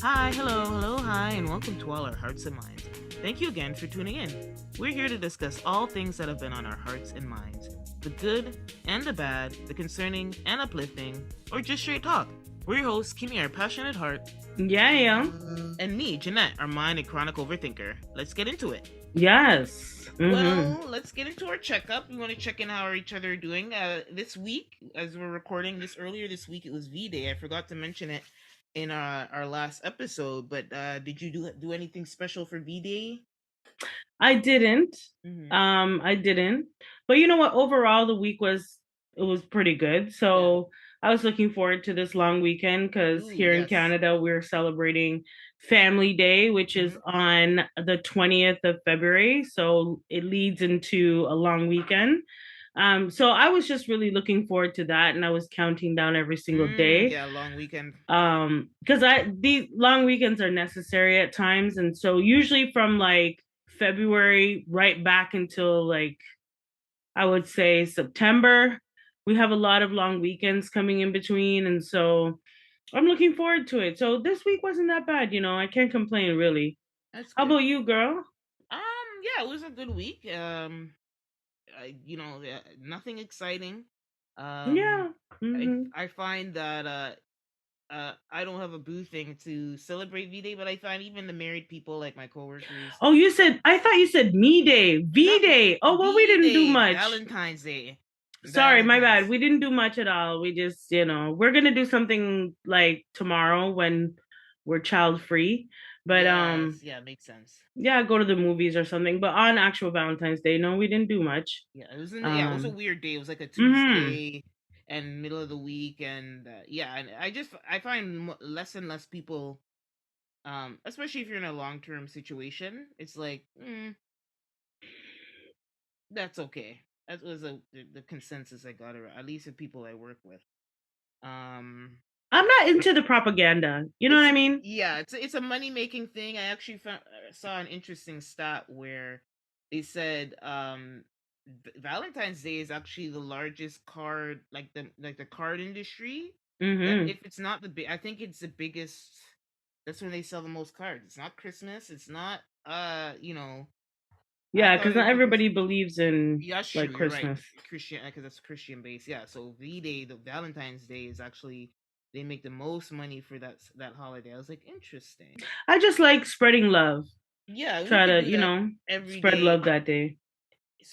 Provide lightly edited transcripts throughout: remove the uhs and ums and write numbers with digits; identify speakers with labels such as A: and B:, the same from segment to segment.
A: Hi, hello, hi, and welcome to all our hearts and minds. Thank you again for tuning in. We're here to discuss all things that have been on our hearts and minds, the good and the bad, the concerning and uplifting, or just straight talk. We're your hosts, Kimi, our passionate heart,
B: Yeah, yeah.
A: and me, Jeanette, our mind and chronic overthinker. Let's get into it.
B: Yes.
A: Well, let's get into our checkup. We want to check in how each other are doing. This week, as we're recording this earlier this week, it was V Day. I forgot to mention it in our last episode. But did you do anything special for V Day?
B: I didn't.
A: Mm-hmm.
B: I didn't. But you know what? Overall, the week was pretty good.
A: Yeah.
B: So I was looking forward to this long weekend because
A: Ooh,
B: here in
A: yes.
B: Canada we're celebrating Family Day, which is
A: Mm-hmm.
B: on the 20th of February. So it leads into a long weekend. So I was just really looking forward to that, and I was counting down every single day.
A: Yeah, long weekend.
B: Because I these long weekends are necessary at times, and so usually from like February right back until like I would say September, we have a lot of long weekends coming in between, and so I'm looking forward to it. So this week wasn't that bad, I can't complain really.
A: That's
B: How
A: good.
B: about you, girl?
A: Yeah, it was a good week. Nothing exciting. Um,
B: Yeah. Hmm.
A: I find that I don't have a boo thing to celebrate V Day, but I find even the married people, like my coworkers,
B: Oh, I thought you said Me Day, V
A: not
B: Day. Oh, well, we
A: V
B: didn't do
A: Day,
B: much.
A: Valentine's Day,
B: Sorry, my
A: Valentine's.
B: bad. We didn't do much at all. We just, we're gonna do something like tomorrow when we're child free. But
A: Yes, yeah, makes sense.
B: yeah, go to the movies or something. But on actual Valentine's Day, no, we didn't do much.
A: It was a
B: Um,
A: weird day. It was like a
B: hmm
A: Tuesday and middle of the week, and and I find less and less people, especially if you're in a long term situation, it's like that's okay. That was the consensus I got around, at least the people I work with. Um,
B: I'm not into the propaganda. You know what
A: it's
B: I mean?
A: yeah, it's a money making thing. I actually saw an interesting stat where they said Valentine's Day is actually the largest card, like the card industry. That
B: Hmm.
A: if it's not the big, I think it's the biggest. That's when they sell the most cards. It's not Christmas. It's not I
B: Yeah,
A: thought
B: because
A: it
B: not
A: was because
B: everybody believes in
A: yeah, that's true.
B: like
A: You're right.
B: Christmas.
A: Christian, because that's Christian based. Yeah. So V Day, the Valentine's Day, is actually they make the most money for that holiday. I was like, interesting.
B: I just like spreading love.
A: Yeah, we
B: Try
A: could
B: to,
A: do that every
B: spread
A: day.
B: love that day.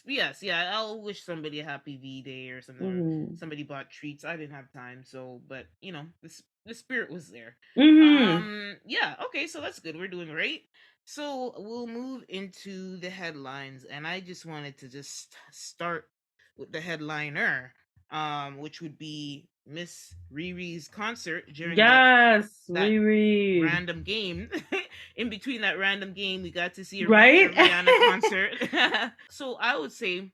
A: Yes, yeah. I'll wish somebody a happy V Day or something. Or
B: Hmm.
A: somebody bought treats. I didn't have time, so but the spirit was there.
B: Hmm.
A: Yeah. Okay, so that's good. We're doing great. So we'll move into the headlines, and I just wanted to just start with the headliner, which would be Miss Riri's concert during
B: Yes,
A: that
B: reread.
A: random game. In between that random game, we got to see a
B: Right?
A: Rihanna concert. So I would say,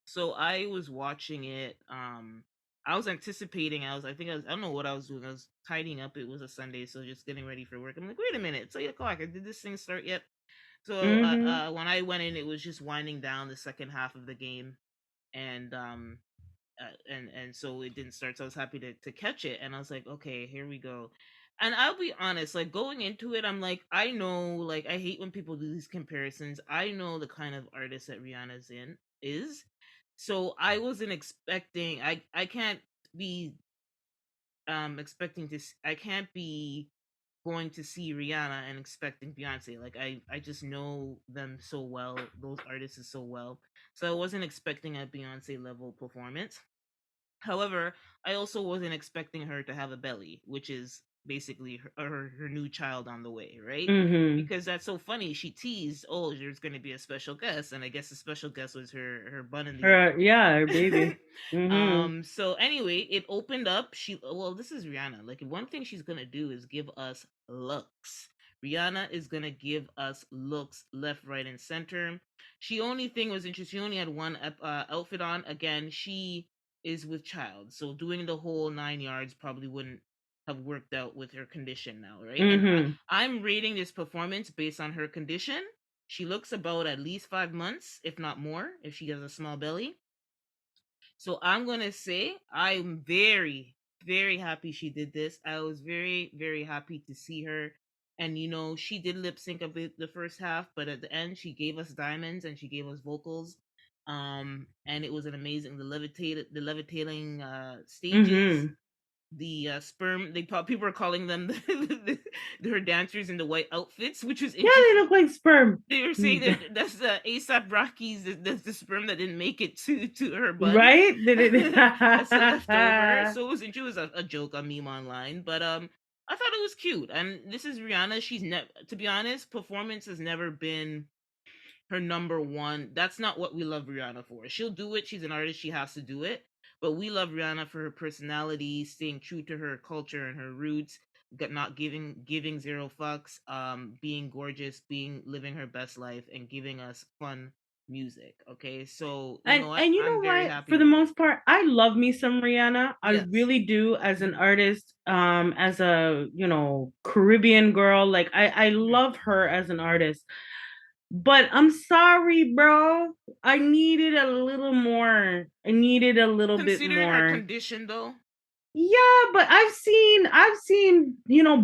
A: so I was watching it. I was anticipating. I don't know what I was doing. I was tidying up. It was a Sunday, so just getting ready for work. I'm like, wait a minute, it's 8 o'clock. Did this thing start yet? So
B: Hmm.
A: when I went in, it was just winding down the second half of the game, and and so it didn't start. So I was happy to catch it, and I was like, okay, here we go. And I'll be honest, like going into it, I'm like, I know, like I hate when people do these comparisons. I know the kind of artist that Rihanna's in is, so I wasn't expecting. I can't be expecting to. I can't be going to see Rihanna and expecting Beyonce. Like I just know them so well, those artists so well. So I wasn't expecting a Beyonce level performance. However, I also wasn't expecting her to have a belly, which is basically her new child on the way, right?
B: Hmm.
A: Because that's so funny. She teased, "Oh, there's going to be a special guest," and I guess the special guest was her bun in the
B: Her,
A: air.
B: yeah, her baby. Hmm.
A: So anyway, it opened up. This is Rihanna. Like one thing she's gonna do is give us looks. Rihanna is gonna give us looks left, right, and center. She only thing was interesting. She only had one outfit on. Again, she is with child, so doing the whole 9 yards probably wouldn't have worked out with her condition now, right? And
B: Hmm.
A: I'm rating this performance based on her condition. She looks about at least 5 months, if not more, if she has a small belly. So I'm gonna say I'm very, very happy she did this. I was very, very happy to see her. and she did lip sync of the first half, but at the end she gave us diamonds and she gave us vocals, and it was an amazing, the levitating stages,
B: Mm-hmm.
A: the sperm, people are calling them her dancers in the white outfits, which was
B: Yeah, they
A: interesting.
B: look like sperm.
A: They were saying that that's the ASAP Rocky's, that's the sperm that didn't make it to her bud.
B: Right? Did it?
A: That's the leftover. So it was a joke, a meme online, but I thought it was cute. And this is Rihanna. She's never, to be honest, performance has never been her number one. That's not what we love Rihanna for. She'll do it. She's an artist. She has to do it. But we love Rihanna for her personality, staying true to her culture and her roots, not giving zero fucks, being gorgeous, being living her best life, and giving us fun music. Okay, so you know
B: and
A: what?
B: and you
A: I'm
B: know
A: very
B: what?
A: happy
B: For the
A: with it.
B: most part, I love me some Rihanna. I
A: Yes.
B: really do, as an
A: Hmm.
B: artist, as a Caribbean girl. Like I
A: Hmm.
B: love her as an artist. But I'm sorry, bro. I needed a little more. I needed a little bit
A: Considering her
B: more.
A: condition, though.
B: Yeah, but I've seen,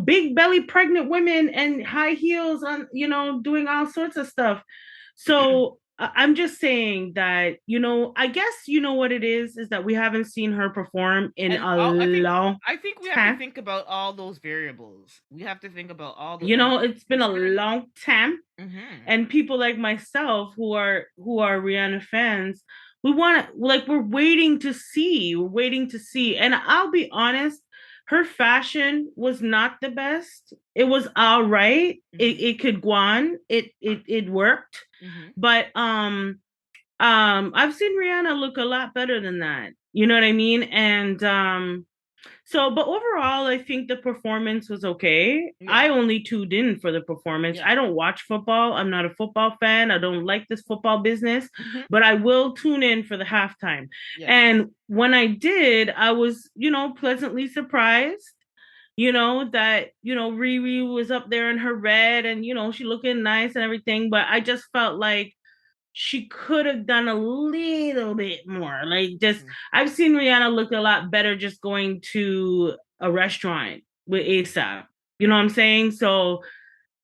B: big belly pregnant women and high heels on, doing all sorts of stuff. So I'm just saying that, I guess you know what it is that we haven't seen her perform in
A: And
B: a
A: I think
B: long
A: we have to
B: time.
A: think about all those variables. We have to think about all the, and
B: It's been a
A: considering.
B: long time.
A: Hmm.
B: And people like myself who are Rihanna fans, we're waiting to see. And I'll be honest, her fashion was not the best. It was all right. It
A: Hmm.
B: it could go on. It worked.
A: Hmm.
B: But I've seen Rihanna look a lot better than that. You know what I mean? And but overall, I think the performance was okay.
A: Yeah.
B: I only tuned in for the performance.
A: Yeah.
B: I don't watch football. I'm not a football fan. I don't like this football business,
A: Hmm.
B: but I will tune in for the halftime.
A: Yes.
B: And when I did, I was, pleasantly surprised, that, Riri was up there in her red and, she looking nice and everything. But I just felt like she could have done a little bit more. Like, just,
A: Hmm.
B: I've seen Rihanna look a lot better just going to a restaurant with ASAP. You know what I'm saying? So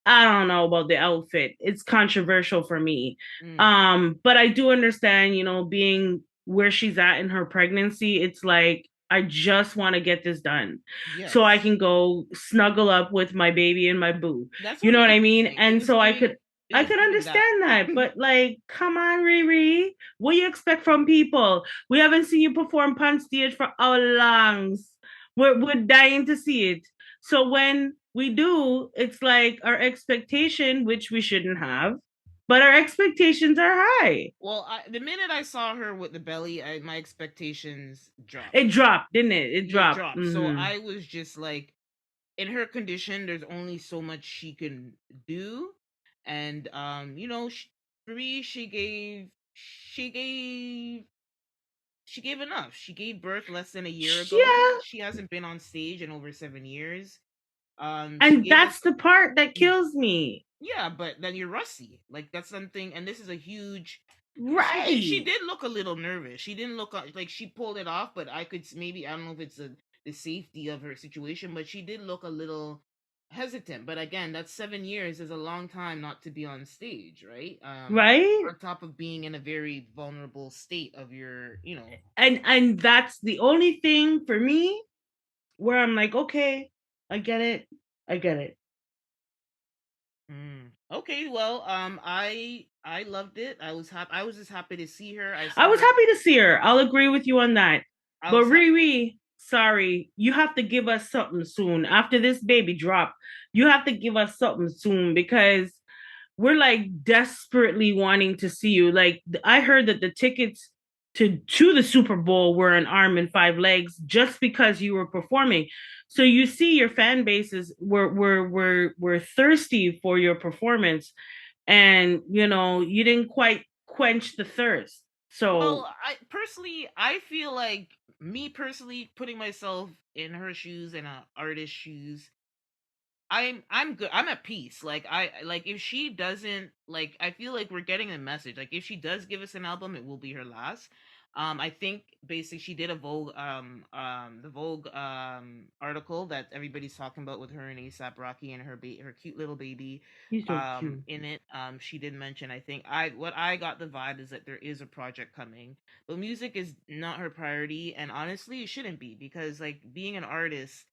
B: I don't know about the outfit. It's controversial for me.
A: Mm.
B: But I do understand, being where she's at in her pregnancy, it's like I just want to get this done so I
A: Yes.
B: can go snuggle up with my baby and my boo.
A: That's
B: You
A: what
B: know
A: it
B: what
A: was
B: I mean?
A: giving.
B: And so
A: It
B: I
A: was
B: could
A: giving that.
B: understand that, but like, come on, Riri, what do you expect from people? We haven't seen you perform on stage for how long? We're dying to see it. So when we do, it's like our expectation, which we shouldn't have, but our expectations are high.
A: Well, the minute I saw her with the belly, my expectations
B: It
A: dropped.
B: dropped, didn't it? It
A: Yeah,
B: dropped.
A: dropped. So
B: Mm-hmm.
A: I was just like, in her condition, there's only so much she can do, and for me, she gave enough. She gave birth less than a year ago.
B: Yeah,
A: She hasn't been on stage in over 7 years. She
B: and
A: gave us.
B: that's the part that kills me.
A: Yeah, but then you're rusty. Like that's something, and this is a huge. She
B: Right.
A: did look a little nervous. She didn't look like she pulled it off, but maybe, I don't know if it's the safety of her situation, but she did look a little hesitant. But again, that's 7 years is a long time not to be on stage, right?
B: Right.
A: On top of being in a very vulnerable state of your,
B: And that's the only thing for me where I'm like, okay, I get it. I get it.
A: Okay, well, I loved it. I was happy. I was just happy to see her. I
B: I
A: saw
B: was
A: her.
B: happy to see her. I'll agree with you on that.
A: I
B: But
A: was happy.
B: Riri, sorry, you have to give us something soon. After this baby drop, you have to give us something soon because we're like desperately wanting to see you. Like, I heard that the tickets to the Super Bowl were an arm and five legs just because you were performing. So you see your fan bases were thirsty for your performance, and you didn't quite quench the thirst. So
A: Well, I feel like, me personally, putting myself in her shoes and a artist's shoes, I'm good. I'm at peace. Like, if she doesn't, like, I feel like we're getting a message. Like, if she does give us an album, it will be her last. I think basically she did a Vogue the Vogue article that everybody's talking about with her and ASAP Rocky and her cute little baby
B: He's so cute.
A: in it. She did mention, I think, I what I got the vibe is that there is a project coming. But music is not her priority, and honestly it shouldn't be, because like being an artist,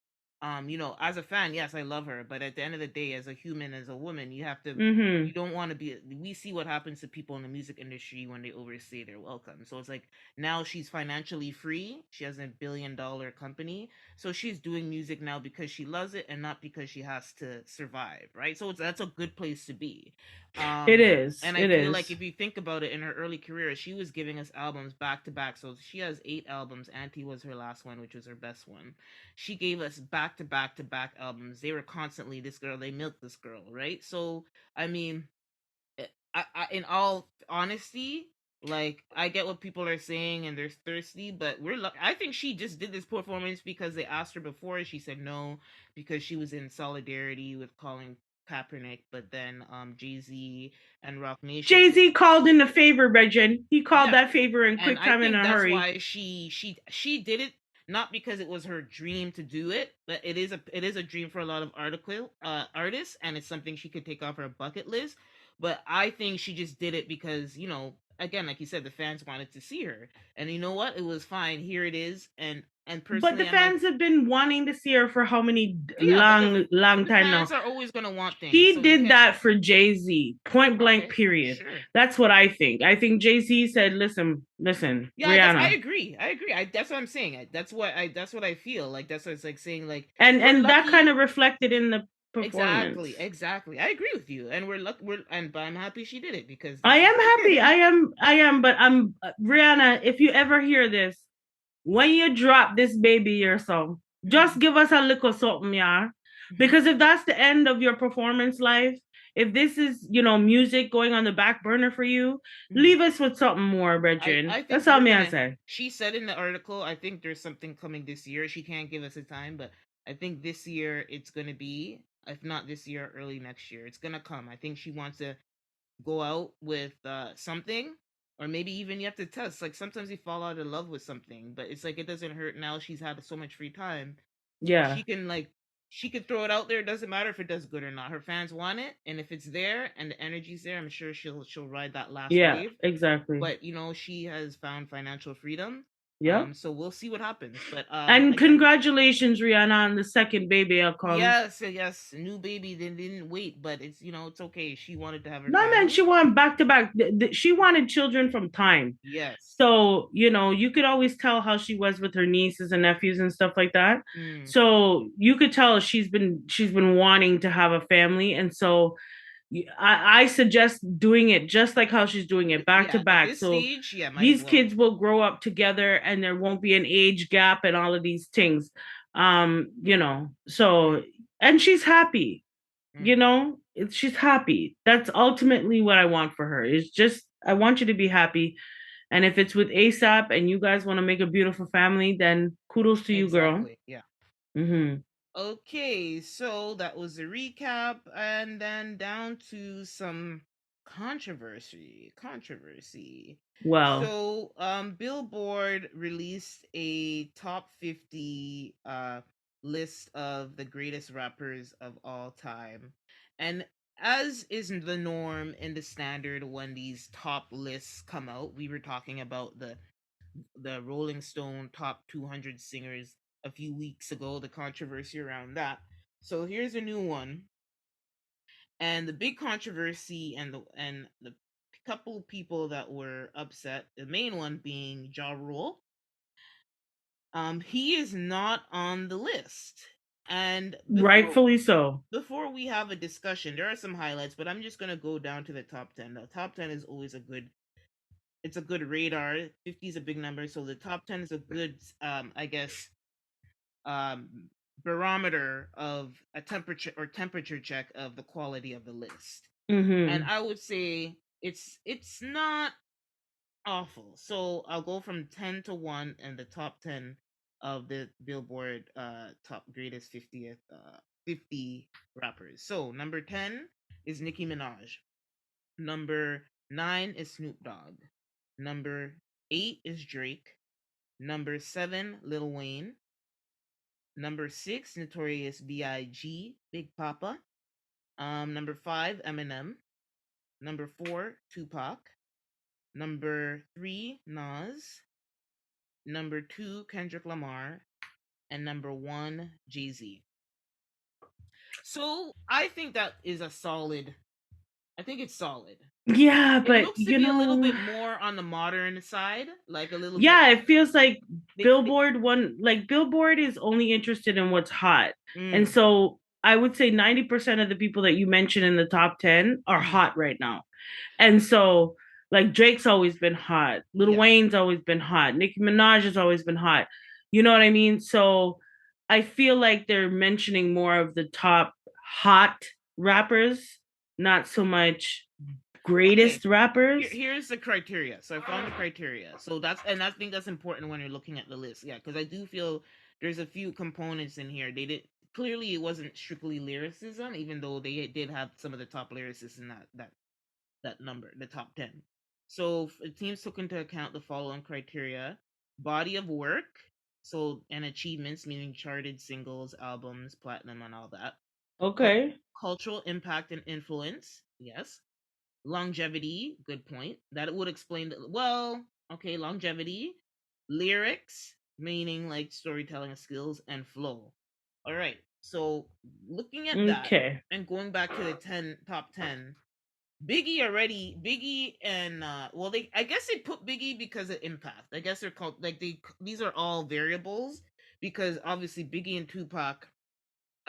A: as a fan, yes, I love her, but at the end of the day, as a human, as a woman, you
B: Mm-hmm.
A: don't want to be. We see what happens to people in the music industry when they overstay their welcome. So it's like, now she's financially free, she has a $1 billion company, so she's doing music now because she loves it and not because she has to survive, right? So that's a good place to be.
B: It
A: um
B: is.
A: and I
B: It
A: feel like
B: is.
A: if you think about it, in her early career she was giving us albums back to back. So she has 8 albums. Auntie was her last one, which was her best one. She gave us back to back to back albums. They were constantly this girl, they milked this girl, right? So I mean, in all honesty, like, I get what people are saying and they're thirsty, but I think she just did this performance because they asked her before. She said no because she was in solidarity with Colin Kaepernick. But then Jay Z and Rock Nation
B: Jay
A: said,
B: Z called in a favor, Bridget. He called
A: yeah,
B: that favor in
A: and
B: quick
A: I
B: time in
A: think
B: a
A: that's
B: hurry.
A: why she did it, not because it was her dream to do it, but it is a dream for a lot of artists, and it's something she could take off her bucket list. But I think she just did it because, again, like you said, the fans wanted to see her, and you know what, it was fine. Here it is. And
B: But the
A: personally, I'm like,
B: fans have been wanting to see her for how many
A: yeah, but the
B: long
A: the
B: time now?
A: fans are always gonna want things,
B: He
A: so you
B: did
A: can't.
B: that for Jay Z, point blank,
A: Okay,
B: period.
A: sure.
B: That's what I think. I think Jay Z said, listen, listen,
A: Yeah, I
B: Rihanna.
A: agree. I agree. That's what I'm saying. That's what I feel. Like, that's what it's like saying, like, we're
B: And that kind
A: lucky.
B: of reflected in the performance.
A: Exactly, exactly. I agree with you. And we're lucky, but I'm happy she did it because
B: I
A: this is
B: am happy. I am, but I'm Rihanna, if you ever hear this, when you drop this baby your song, just
A: Mhm,
B: give us a little something, yeah.
A: mhm,
B: Because if that's the end of your performance life, if this is, music going on the back burner for you,
A: mhm.
B: leave us with something more, Brethren.
A: I
B: That's
A: think
B: all
A: we're
B: me I
A: gonna.
B: say.
A: She said in the article, I think there's something coming this year. She can't give us a time, but I think this year it's gonna be. If not this year, early next year, it's gonna come. I think she wants to go out with something, or maybe even you have to test. Like, sometimes you fall out of love with something, but it's like, it doesn't hurt. Now she's had so much free time,
B: Yeah.
A: she can, like, she could throw it out there. It doesn't matter if it does good or not. Her fans want it, and if it's there and the energy's there, I'm sure she'll ride that last
B: Yeah,
A: wave.
B: exactly.
A: But she has found financial freedom.
B: Yep.
A: So we'll see what happens. But
B: And
A: again,
B: congratulations, Rihanna, on the second baby outcome.
A: yes, yes, new baby. They didn't wait, but it's okay. She wanted to have her
B: No, man,
A: family.
B: she wanted back to back. She wanted children from time.
A: Yes.
B: So, you could always tell how she was with her nieces and nephews and stuff like that.
A: Mm.
B: So you could tell she's been wanting to have a family. And so I suggest doing it just like how she's doing it, back to
A: Yeah, at
B: back.
A: this
B: So
A: stage, yeah, might as
B: these
A: well.
B: kids will grow up together and there won't be an age gap and all of these things. So,
A: Mm,
B: and she's happy,
A: mm,
B: she's happy. That's ultimately what I want for her. Is just I want you to be happy. And if it's with ASAP and you guys want to make a beautiful family, then kudos to you, girl.
A: exactly. Yeah.
B: Mm-hmm.
A: Okay, so that was a recap, and then down to some controversy. Controversy.
B: Well,
A: So, Billboard released a top 50 list of the greatest rappers of all time. And as is the norm in the standard when these top lists come out, we were talking about the Rolling Stone top 200 singers a few weeks ago, the controversy around that. So here's a new one, and the big controversy, and the couple people that were upset. The main one being Ja Rule. He is not on the list, and
B: rightfully so.
A: before we have a discussion, there are some highlights, but I'm just gonna go down to the top 10. The top 10 is always it's a good radar. 50 is a big number, so the top 10 is a good, I guess, um, barometer of a temperature check of the quality of the list. And
B: Mm-hmm.
A: I would say it's not awful. So I'll go from 10 to 1 and the top 10 of the Billboard top greatest 50 rappers. So number 10 is Nicki Minaj. Number 9 is Snoop Dogg. Number 8 is Drake. Number 7, Lil Wayne. Number 6, Notorious B.I.G. Big Papa. Number 5, Eminem. Number 4, Tupac. Number 3, Nas. Number 2, Kendrick Lamar. And number 1, Jay Z. So I think that is a solid. I think it's solid.
B: Yeah,
A: It
B: but
A: looks to be a little bit more on the modern side, like a little bit.
B: yeah, it feels like
A: They
B: Billboard is only interested in what's hot. And
A: mm,
B: so I would say 90% of the people that you mentioned in the top 10 are
A: mm,
B: hot right now. And so like Drake's always been hot. Lil
A: yeah.
B: Wayne's always been hot. Nicki Minaj has always been hot. You know what I mean? So I feel like they're mentioning more of the top hot rappers, not so much
A: Okay.
B: greatest rappers.
A: Here's the criteria. So I found the criteria. So I think that's important when you're looking at the list. Yeah, because I do feel there's a few components in here. They did clearly it wasn't strictly lyricism, even though they did have some of the top lyricists in that number, the top 10. So teams took into account the following criteria: body of work, so and achievements, meaning charted singles, albums, platinum, and all that.
B: Okay.
A: Cultural impact and influence, yes. Longevity, good point. That would explain well, okay, longevity, lyrics, meaning like storytelling skills, and flow. All right. So looking at that
B: Okay.
A: and going back to the top 10, Biggie and well, they I guess they put Biggie because of impact. I guess they're called like these are all variables because obviously Biggie and Tupac.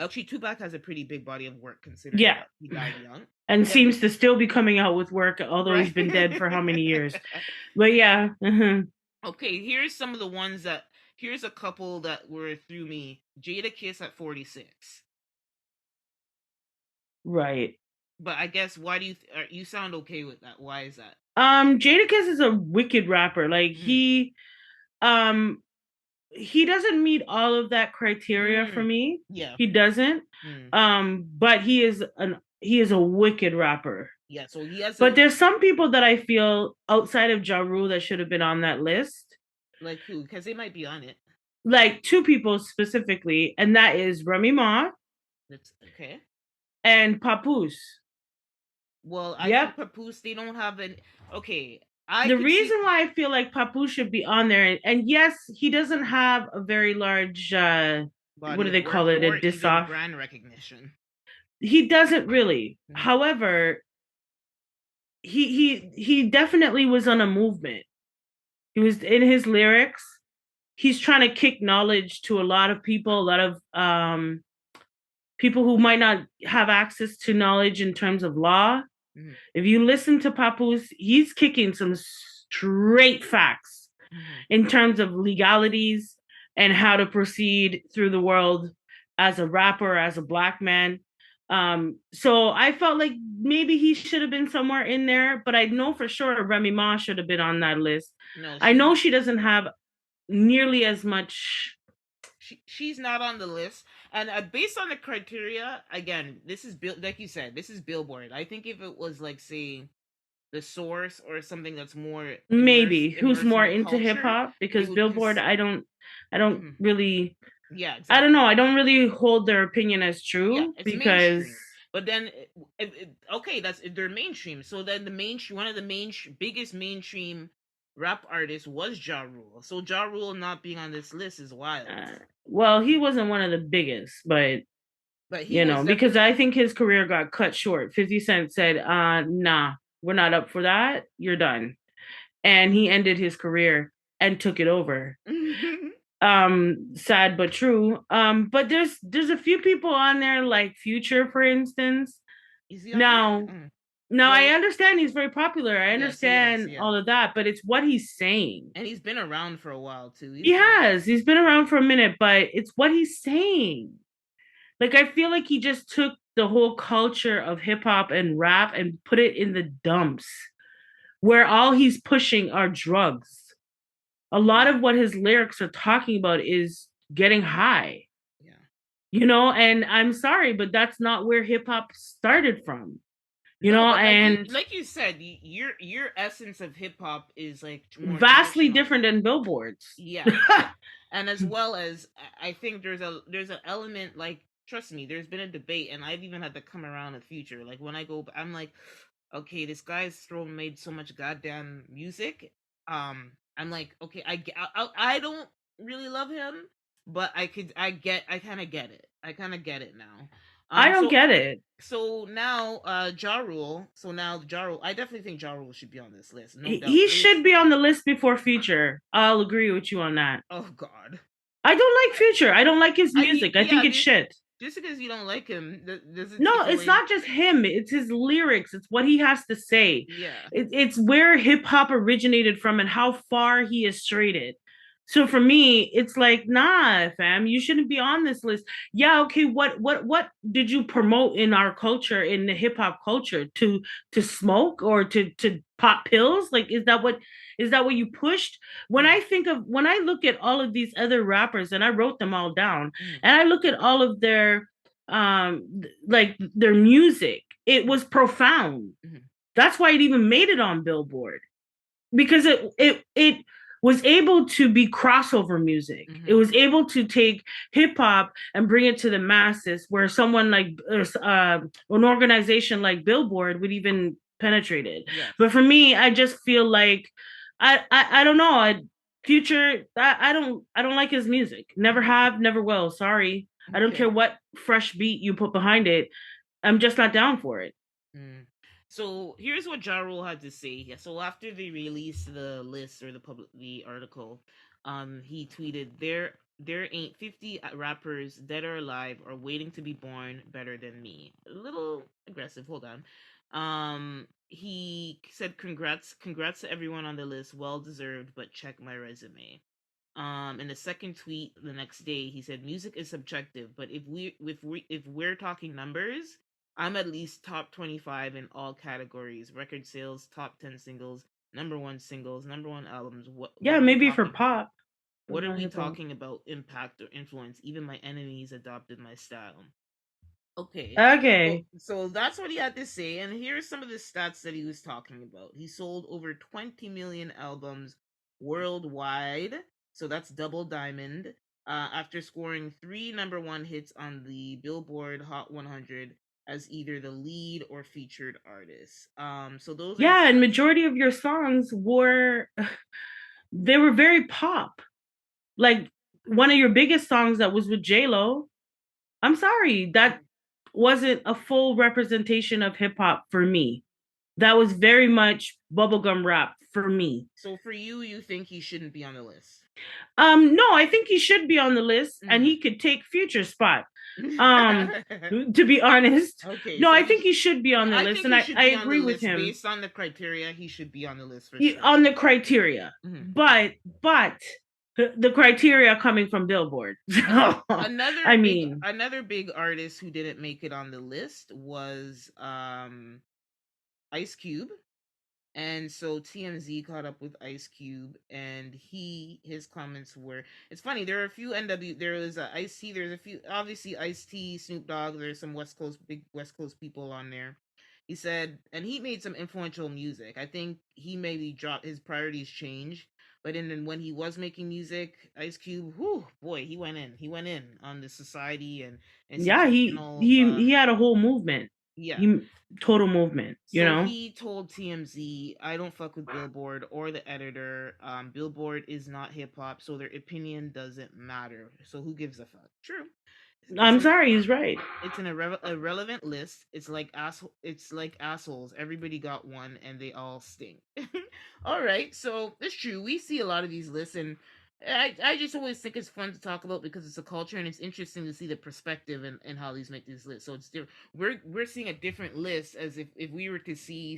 A: Actually, Tupac has a pretty big body of work considering
B: Yeah.
A: that he died young.
B: And
A: But
B: seems to still be coming out with work, although
A: right.
B: he's been dead for how many years. But yeah.
A: Okay, here's some of the ones that here's a couple that were through me. Jada Kiss at 46.
B: Right.
A: But I guess why do you sound okay with that? Why is that?
B: Jadakiss is a wicked rapper. Like
A: Mm.
B: um he doesn't meet all of that criteria for
A: Mm.
B: me.
A: Yeah.
B: He doesn't.
A: Mm.
B: But he is a wicked rapper.
A: Yeah, so he has
B: But
A: a
B: there's some people that I feel outside of Ja Rule that should have been on that list.
A: like who? Because they might be on it.
B: Like two people specifically, and that is Remy Ma
A: That's okay.
B: and Papoose.
A: Well, I think
B: Yep.
A: Papoose they don't have an okay. I
B: The
A: could see
B: reason why I feel like Papoose should be on there, and yes, he doesn't have a very large what
A: body
B: do
A: of
B: they
A: work
B: call it? A
A: or
B: diss
A: even
B: off.
A: brand recognition.
B: He doesn't really.
A: Mhm.
B: However, he definitely was on a movement. He was in his lyrics. He's trying to kick knowledge to a lot of people, a lot of people who might not have access to knowledge in terms of law.
A: Mhm.
B: If you listen to Papoose, he's kicking some straight facts
A: Mhm.
B: in terms of legalities and how to proceed through the world as a rapper, as a black man. So I felt like maybe he should have been somewhere in there, but I know for sure Remy Ma should have been on that list.
A: No,
B: I know she doesn't have nearly as much.
A: she's not on the list. And based on the criteria, again, this is like you said, this is Billboard. I think if it was like say the source or something that's more
B: Maybe who's
A: immersed in
B: more
A: the
B: into hip
A: culture,
B: hop,
A: they
B: because
A: would
B: Billboard, I don't
A: mhm.
B: really,
A: Yeah,
B: I don't
A: exactly.
B: know, I don't really hold their opinion as
A: Yeah,
B: true
A: it's
B: because
A: mainstream. But then, okay, that's they're mainstream. So then the one of the biggest mainstream rap artists was Ja Rule. So Ja Rule not being on this list is wild.
B: uh, well, he wasn't one of the biggest, but
A: But he
B: you
A: was
B: know, because
A: definitely.
B: I think his career got cut short. 50 Cent said, nah, we're not up for that. You're done. And he ended his career and took it over. Sad but true. But there's a few people on there like Future, for instance.
A: Is he on there?
B: Now, now I
A: Well,
B: understand he's very popular. I
A: yes, he is.
B: understand
A: Yeah,
B: all of that, but it's what he's saying.
A: and he's been around for a while too.
B: He
A: He's like,
B: has. He's been around for a minute, but it's what he's saying. Like I feel like he just took the whole culture of hip hop and rap and put it in the dumps where all he's pushing are drugs. A lot
A: yeah,
B: of what his lyrics are talking about is getting high,
A: yeah.
B: and I'm sorry, but that's not where hip hop started from. you
A: No,
B: know,
A: but
B: and
A: like you said, your essence of hip hop is like more
B: vastly
A: traditional.
B: different than Billboard's.
A: Yeah, and as well as I think there's an element like trust me, there's been a debate, and I've even had to come around in the future. Like when I go, I'm like, okay, this guy's thrown made so much goddamn music. I'm like, okay, I don't really love him, but I kind of get it. I kind of get it now.
B: I don't
A: So
B: get it.
A: now Ja Rule. So now Ja Rule, I definitely think Ja Rule should be on this list, no doubt.
B: He
A: Is
B: should be on the list before Future. I'll agree with you on that.
A: oh god.
B: I don't like Future. I don't like his music. I think
A: Yeah,
B: it's shit.
A: just because you don't like him doesn't
B: No,
A: take
B: it's
A: away.
B: not just him. It's his lyrics. It's what he has to say.
A: Yeah.
B: It's where hip hop originated from and how far he has strayed it. So for me, it's like, nah, fam, you shouldn't be on this list. Yeah, okay. What did you promote in our culture, in the hip hop culture, to smoke or to pop pills? Like, is that what you pushed?
A: Mm,
B: When I look at all of these other rappers, and I wrote them all down,
A: mm,
B: and I look at all of like their music, it
A: mm,
B: was profound.
A: mm,
B: That's why it even made it on Billboard, because it was able to be crossover music. It
A: mm,
B: was able to take hip hop and bring it to the masses, where someone like an organization like Billboard would even penetrate it.
A: yes.
B: But for me, I just feel like I don't know. Future, I don't like his music. Never
A: Mm,
B: have, never will. Sorry. I don't care
A: okay.
B: what fresh beat you put behind it. I'm just not down for it.
A: Mm. So here's what Ja Rule had to say. Yeah, so after they released the list or the article, he tweeted there ain't 50 rappers dead or alive or waiting to be born better than me. A little aggressive. Hold on. He said congrats to everyone on the list. Well deserved, but check my resume. In the second tweet the next day, he said, "Music is subjective, but if we're talking numbers, I'm at least top 25 in all categories: record sales, top 10 singles, #1 singles, #1 albums. What
B: Yeah,
A: are we
B: maybe for
A: talking?
B: pop, but
A: What are
B: not
A: we
B: hip hop.
A: talking about? Impact or influence? Even my enemies adopted my style." Okay.
B: Okay.
A: So that's what he had to say. And here's some of the stats that he was talking about. He sold over 20 million albums worldwide. So that's double diamond. After scoring three #1 hits on the Billboard Hot 100 as either the lead or featured artist. So those are the
B: Yeah, and
A: stats.
B: majority of your songs were they were very pop. Like one of your biggest songs that was with J Lo. I'm sorry, that wasn't a full representation of hip hop for me. That was very much bubblegum rap for me.
A: So for you, you think he shouldn't be on the list?
B: No, I think he should be on the list, and
A: Mm.
B: he could take future spot. Um, to be honest,
A: Okay,
B: no,
A: so
B: I think he should be on the
A: I
B: list,
A: think
B: and
A: he should
B: I
A: be on the
B: agree with
A: list
B: him
A: based on the criteria. He should be on the list for sure.
B: on the criteria.
A: Mhm.
B: But the criteria coming from Billboard.
A: Okay.
B: I mean,
A: Another big artist who didn't make it on the list was Ice Cube. And so TMZ caught up with Ice Cube, and his comments were. It's funny. There are a few NW. There was Ice T. There's a few. Obviously, Ice T, Snoop Dogg. There's some big West Coast people on there. He said, and he made some influential music. I think he maybe dropped his priorities changed, but then when he was making music, Ice Cube, whoo boy, he went in. He went in on the society and
B: yeah,
A: institutional.
B: he had a whole movement.
A: Yeah,
B: He total movement. You
A: so
B: know.
A: he told TMZ, "I don't fuck with Billboard or the editor. Billboard is not hip hop, so their opinion doesn't matter. So who gives a fuck?" True. It's
B: I'm
A: an
B: sorry, he's right.
A: irrelevant list. It's like assholes. Everybody got one, and they all stink. All right, so it's true. We see a lot of these lists, and I just always think it's fun to talk about because it's a culture, and it's interesting to see the perspective and how these make these lists. So it's different. We're seeing a different list as if we were to see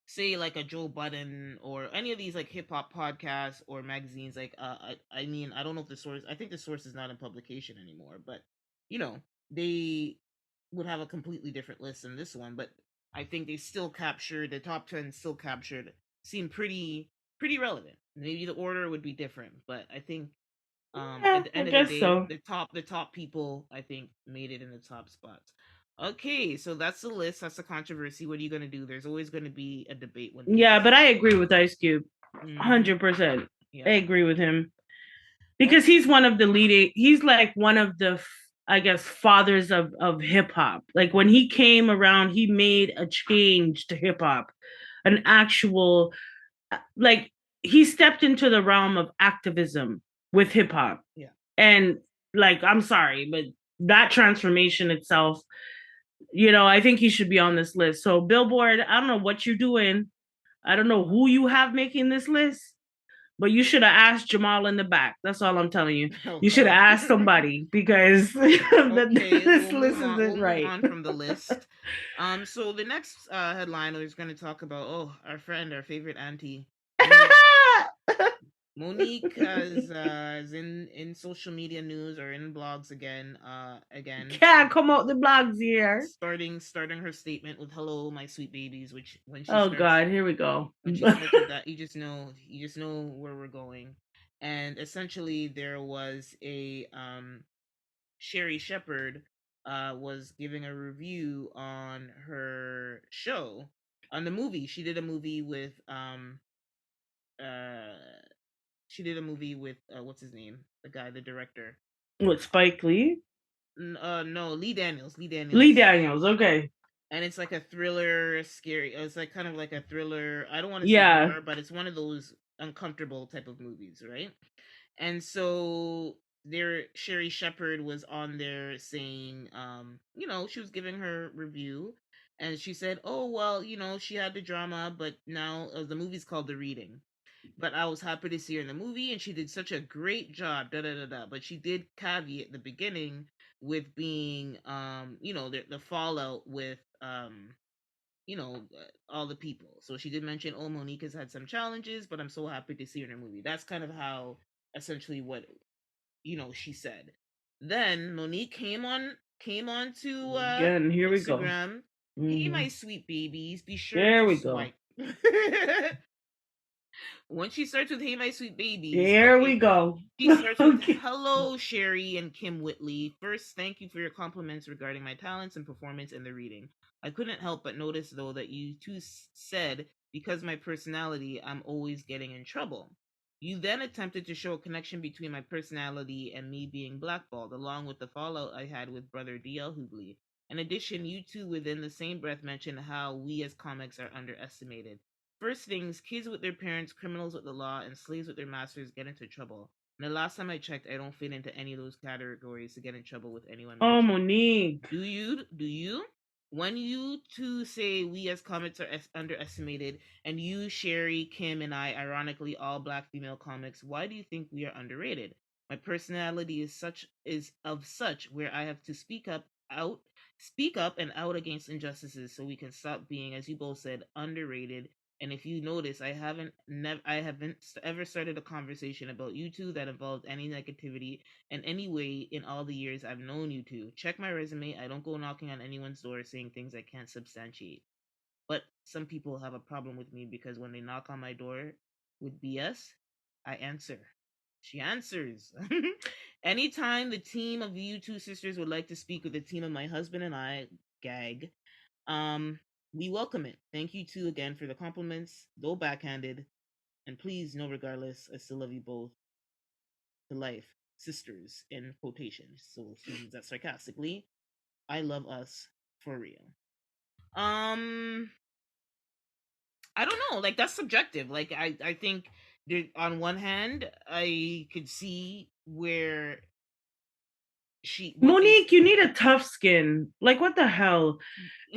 A: say like a Joe Budden or any of these like hip hop podcasts or magazines. Like I mean I don't know if the source. I think the source is not in publication anymore, but you know they would have a completely different list than this one. But I think they still captured the top 10. Still captured seem pretty relevant. Maybe the order would be different, but I think
B: Yeah,
A: at the
B: I
A: end of the
B: guess
A: day
B: so.
A: the top people I think made it in the top spots. Okay, so that's the list. That's the controversy. What are you gonna do? There's always gonna be a debate when people
B: Yeah, but
A: say
B: I
A: that.
B: agree with Ice Cube.
A: Mm-hmm.
B: 100%. I
A: Yeah.
B: agree with him because
A: Okay.
B: he's one of the leading, he's like one of the, I guess, fathers of hip hop. Like when he came around, he made a change to hip hop, an actual, like, he stepped into the realm of activism with hip hop.
A: Yeah.
B: And like, I'm sorry, but that transformation itself, you know, I think he should be on this list. So, Billboard, I don't know what you're doing. I don't know who you have making this list, but you should have asked Jamal in the back. That's all I'm telling you.
A: Oh
B: You should have
A: God.
B: asked somebody because
A: Okay,
B: this
A: we'll
B: list
A: move on.
B: isn't
A: We'll move
B: right.
A: on from the list. So the next headline is going to talk about our friend, our favorite auntie, Monique. Monique is in social media news or in blogs again. Again,
B: Can't come out the blogs here.
A: starting her statement with "Hello, my sweet babies," which
B: Oh God, here we go.
A: when she starts with that, you just know where we're going. And essentially, there was a Sherry Shepherd was giving a review on her show on the movie. Uh she did a movie with what's his name? The guy, the director.
B: With Spike Lee,
A: No, Lee Daniels. Lee
B: Lee
A: Daniels.
B: Daniels. Okay,
A: And it's like a thriller, scary. It's like kind of like a thriller. I don't want to say
B: yeah.
A: horror, but it's one of those uncomfortable type of movies, right? And so there Sherry Shepherd was on there saying she was giving her review, and she said, "Oh, well, she had the drama, but now the movie's called The Reading. But I was happy to see her in the movie, and she did such a great job, da da da da." But she did caveat the beginning with being the fallout with all the people. So she did mention, "Oh, Monique has had some challenges, but I'm so happy to see her in a movie." That's kind of how essentially what she said. Then Monique came on to
B: Again, here we go.
A: Instagram. "Hey,
B: Mm-hmm.
A: my sweet babies, be sure
B: There
A: to
B: we go.
A: swipe." When she starts with "Hey, my sweet babies,"
B: There we
A: okay,
B: go.
A: she starts with
B: Okay.
A: "Hello, Sherry and Kim Whitley. First, thank you for your compliments regarding my talents and performance in the reading. I couldn't help but notice, though, that you two said because my personality, I'm always getting in trouble. You then attempted to show a connection between my personality and me being blackballed, along with the fallout I had with brother DL Hughley. In addition, you two within the same breath mentioned how we as comics are underestimated. First things, kids with their parents, criminals with the law, and slaves with their masters get into trouble. And the last time I checked, I don't fit into any of those categories to get in trouble with anyone
B: Oh,
A: mentioned.
B: Monique.
A: Do you? Do you? When you two say we as comics are underestimated, and you, Sherry, Kim, and I, ironically all black female comics, why do you think we are underrated? My personality is of such where I have to speak up and out against injustices so we can stop being, as you both said, underrated. And if you notice, I haven't ever started a conversation about you two that involved any negativity in any way in all the years I've known you two. Check my resume. I don't go knocking on anyone's door saying things I can't substantiate. But some people have a problem with me because when they knock on my door with BS, I answer. She answers. Anytime the team of you two sisters would like to speak with the team of my husband and I, gag, um, we welcome it. Thank you two again for the compliments, though backhanded. And please, no regardless, I still love you both to life. Sisters in quotations. So she means that sarcastically. I love us for real. Um I don't know. Like that's subjective. Like I think there, on one hand, I could see where she what they
B: Monique, you need a tough skin. Like, what the hell?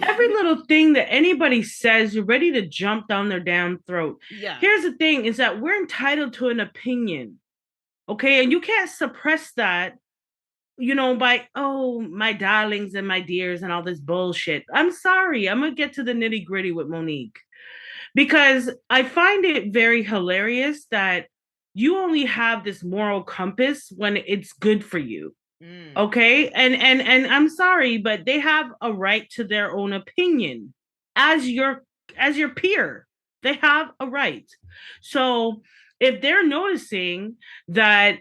B: Every little thing that anybody says, you're ready to jump down their damn throat.
A: yeah.
B: Here's the thing is that we're entitled to an opinion. Okay. And you can't suppress that, you know, by, oh, my darlings and my dears and all this bullshit. I'm sorry. I'm going to get to the nitty gritty with Monique because I find it very hilarious that you only have this moral compass when it's good for you.
A: Mm,
B: Okay, and I'm sorry, but they have a right to their own opinion as your peer. They have a right. So if they're noticing that,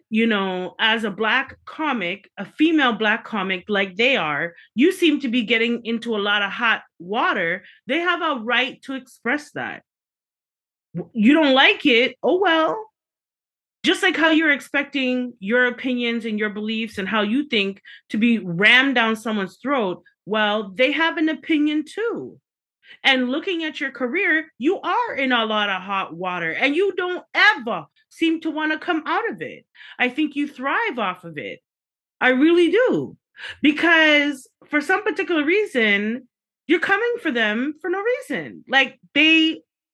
B: as a black comic, a female black comic like they are, you seem to be getting into a lot of hot water, they have a right to express that. You don't like it, oh well. Just like how you're expecting your opinions and your beliefs and how you think to be rammed down someone's throat, well, they have an opinion too. And looking at your career, you are in a lot of hot water and you don't ever seem to want to come out of it. I think you thrive off of it. I really do. Because for some particular reason, you're coming for them for no reason. Like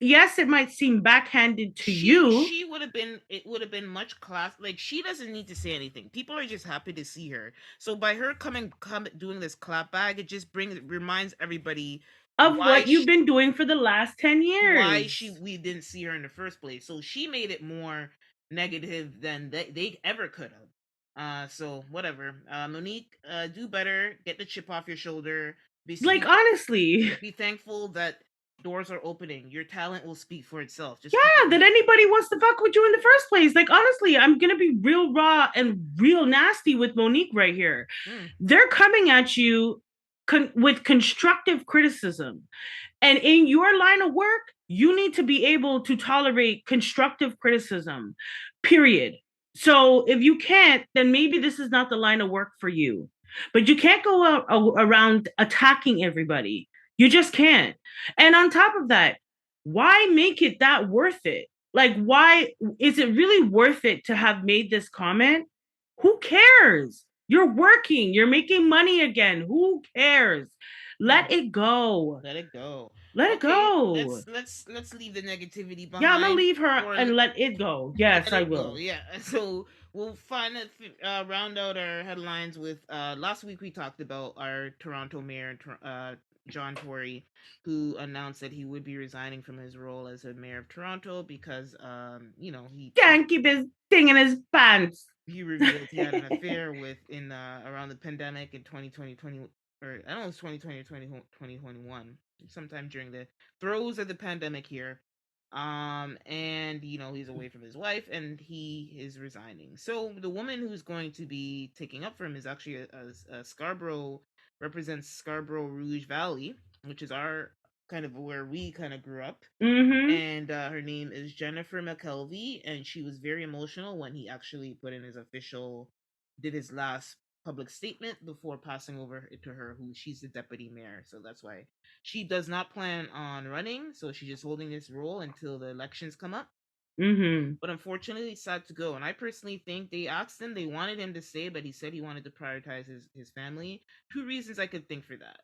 B: yes, it might seem backhanded to you.
A: She would have been, it would have been much class, like she doesn't need to say anything. People are just happy to see her. So by her doing this clap back, it just brings, reminds everybody
B: Of
A: why
B: what you've been doing for the last 10 years.
A: we didn't see her in the first place. So she made it more negative than they ever could have. So whatever. Monique, do better. Get the chip off your shoulder.
B: Like, honestly.
A: Be thankful that doors are opening. Your talent will speak for itself. Just keep
B: Yeah,
A: it.
B: that anybody wants to fuck with you in the first place. Like, honestly, I'm gonna be real raw and real nasty with Monique right here.
A: Mm.
B: They're coming at you with constructive criticism. And in your line of work, you need to be able to tolerate constructive criticism, period. So if you can't, then maybe this is not the line of work for you. But you can't go around attacking everybody. You just can't. And on top of that, why make it that worth it? Like, why is it really worth it to have made this comment? Who cares? You're working, you're making money again. Who cares? Let it go.
A: Let it go.
B: Let it
A: Okay,
B: go.
A: let's leave the negativity
B: Yeah, I'm gonna
A: behind,
B: leave her
A: or
B: and let it go. Yes,
A: let
B: I
A: it go.
B: will.
A: Yeah. So we'll round out our headlines with last week we talked about our Toronto mayor, John Tory, who announced that he would be resigning from his role as a mayor of Toronto because he
B: Can't keep his thing in his pants.
A: he revealed he had an affair with in around the pandemic in 2020, or I don't know, it was 2020 or 2021, sometime during the throes of the pandemic here. And he's away from his wife and he is resigning. So the woman who's going to be taking up for him is actually a Scarborough, represents Scarborough Rouge Valley, which is our kind of where we kind of grew up.
B: Mm-hmm.
A: And her name is Jennifer McKelvey, and she was very emotional when he actually put in his official, did his last public statement before passing over to her, who she's the deputy mayor. So that's why she does not plan on running. So she's just holding this role until the elections come up.
B: Mm-hmm.
A: But unfortunately, he's sad to go. And I personally think they asked him, they wanted him to stay, but he said he wanted to prioritize his family. Two reasons I could think for that.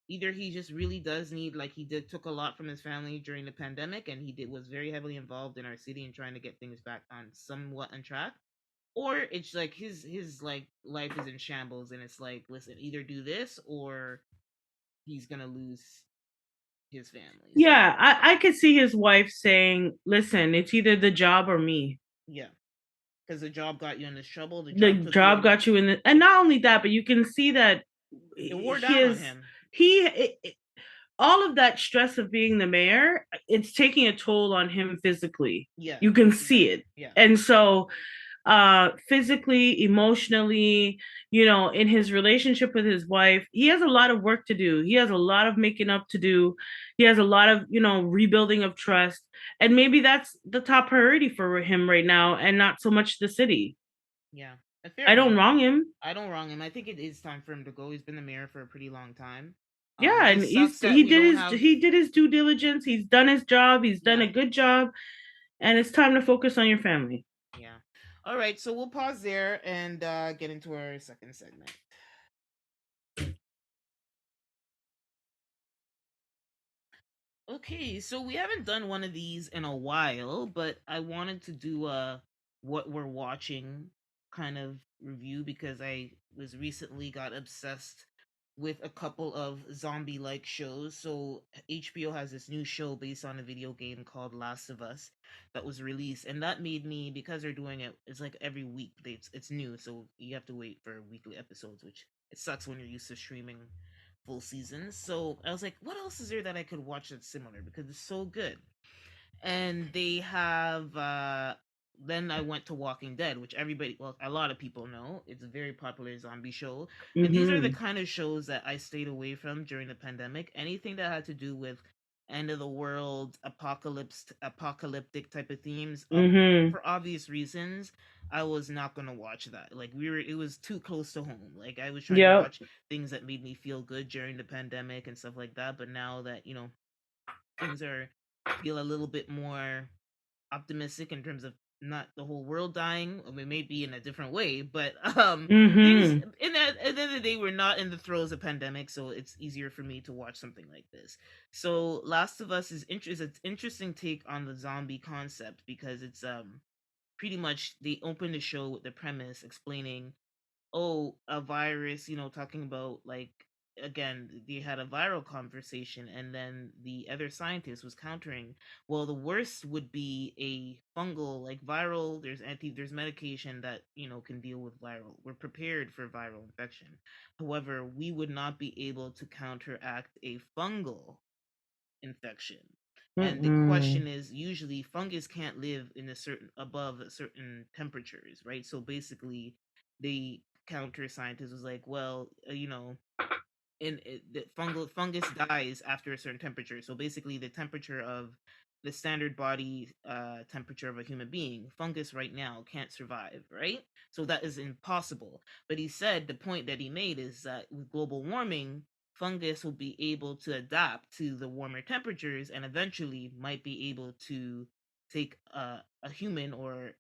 A: Either he just really does need, like he did, took a lot from his family during the pandemic, and was very heavily involved in our city and trying to get things back on somewhat on track. Or it's like his like life is in shambles, and it's like, listen, either do this or he's gonna lose his family. So
B: Yeah, I could see his wife saying, listen, it's either the job or me.
A: yeah, because the job got you in this trouble. The
B: The
A: job took you
B: job
A: in.
B: got you in the, and not only that, but you can see that
A: It wore down on
B: his
A: him.
B: he all of that stress of being the mayor, it's taking a toll on him physically.
A: Yeah,
B: You can
A: yeah,
B: see it.
A: yeah,
B: And so physically, emotionally, in his relationship with his wife, he has a lot of work to do. He has a lot of making up to do. He has a lot of, rebuilding of trust. And maybe that's the top priority for him right now and not so much the city.
A: yeah. Fair
B: I
A: enough.
B: don't wrong him.
A: I don't wrong him. I think it is time for him to go. He's been the mayor for a pretty long time.
B: Yeah,
A: It
B: and
A: just sucks that we don't have.
B: he did his due diligence. He's done his job. He's done
A: Yeah,
B: a good job, and it's time to focus on your family.
A: yeah. All right, so we'll pause there and get into our second segment. Okay, so we haven't done one of these in a while, but I wanted to do a what we're watching kind of review because I was recently got obsessed with a couple of zombie like shows. So HBO has this new show based on a video game called Last of Us that was released, and that made me, because they're doing it, it's like every week it's new, so you have to wait for weekly episodes, which it sucks when you're used to streaming full seasons. So I was like, what else is there that I could watch that's similar because it's so good? And they have then I went to Walking Dead, which everybody, well, a lot of people know. It's a very popular zombie show. And these are the
B: Mhm.
A: kind of shows that I stayed away from during the pandemic. Anything that had to do with end of the world, apocalyptic type of themes,
B: Mhm.
A: for obvious reasons, I was not going to watch that. Like it was too close to home. Like I was trying to
B: Yep.
A: watch things that made me feel good during the pandemic and stuff like that, but now that, things are feel a little bit more optimistic in terms of not the whole world dying. I mean, maybe in a different way, but things
B: Mhm.
A: at the end of the day, we're not in the throes of pandemic, so it's easier for me to watch something like this. So, Last of Us is an interesting take on the zombie concept because it's pretty much they open the show with the premise explaining, oh, a virus, talking about, like, again, they had a viral conversation, and then the other scientist was countering, well, the worst would be a fungal, like viral, there's medication that, can deal with viral. We're prepared for viral infection. However, we would not be able to counteract a fungal infection. And the question
B: Mm-mm.
A: is, usually fungus can't live in a certain above a certain temperatures, right? So basically, the counter scientist was like, well, the fungus dies after a certain temperature. So basically, the temperature of the standard body temperature of a human being, fungus right now can't survive, right? So that is impossible. But he said the point that he made is that with global warming, fungus will be able to adapt to the warmer temperatures and eventually might be able to take a human or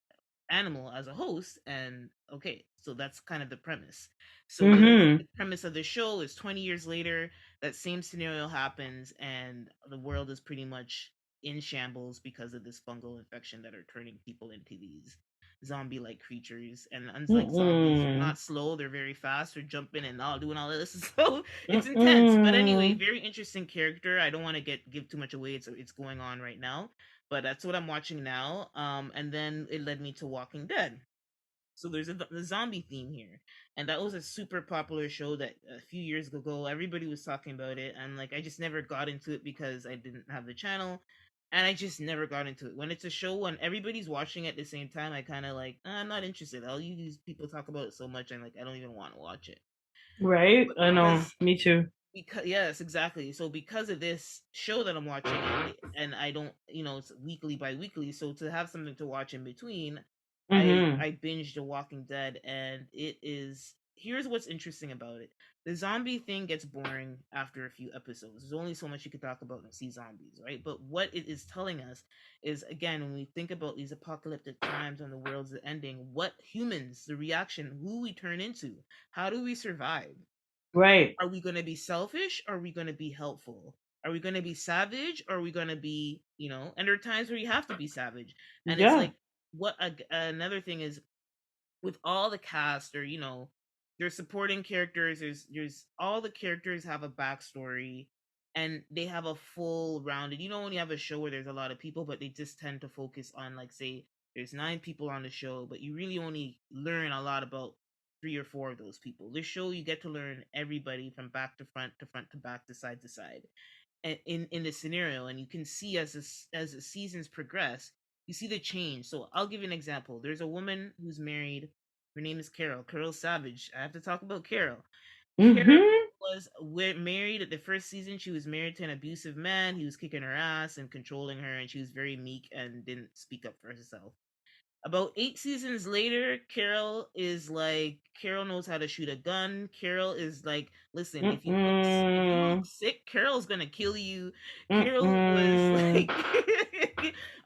A: animal as a host. And okay, so that's kind of the premise. So
B: Mhm.
A: the premise of the show is 20 years later, that same scenario happens, and the world is pretty much in shambles because of this fungal infection that are turning people into these zombie like creatures. And unlike zombies, they're
B: Mm-mm.
A: not slow, they're very fast, they're jumping and all doing all of this. So it's intense. But anyway,
B: Mm-mm.
A: very interesting character. I don't want to give too much away. It's going on right now. But that's what I'm watching now. And then it led me to Walking Dead. So there's the zombie theme here, and that was a super popular show that a few years ago everybody was talking about it, and like I just never got into it because I didn't have the channel, and I just never got into it. When it's a show when everybody's watching at the same time, I kind of like, I'm not interested. All you these people talk about it so much, and like I don't even want to watch it.
B: Right?
A: But
B: I know. Me too.
A: yes, exactly. So because of this show that I'm watching, and I don't, it's weekly by weekly, so to have something to watch in between,
B: Mhm.
A: I binged The Walking Dead, and it is, here's what's interesting about it. The zombie thing gets boring after a few episodes. There's only so much you could talk about and see zombies, right? But what it is telling us is, again, when we think about these apocalyptic times when the world's ending, what humans, the reaction, who we turn into, how do we survive?
B: Right.
A: Are we going to be selfish or are we going to be helpful? Are we going to be savage or are we going to be, and there are times where you have to be savage. And it's
B: Yeah.
A: like, another thing is, with all the cast, or there's supporting characters, there's all the characters have a backstory, and they have a full rounded, when you have a show where there's a lot of people but they just tend to focus on, like, say there's 9 people on the show, but you really only learn a lot about 3 or 4 of those people. This show, you get to learn everybody from back to front to front to back to side, in the scenario, and you can see as the seasons progress, you see the change. So I'll give you an example. There's a woman who's married. Her name is Carol Savage. I have to talk about Carol. Carol
B: Mhm.
A: was married at the first season. She was married to an abusive man. He was kicking her ass and controlling her, and she was very meek and didn't speak up for herself. About 8 seasons later, Carol knows how to shoot a gun. Carol is like, listen, if you look
B: Mm-mm.
A: sick, Carol's gonna kill you. Carol was
B: Mm-mm.
A: like,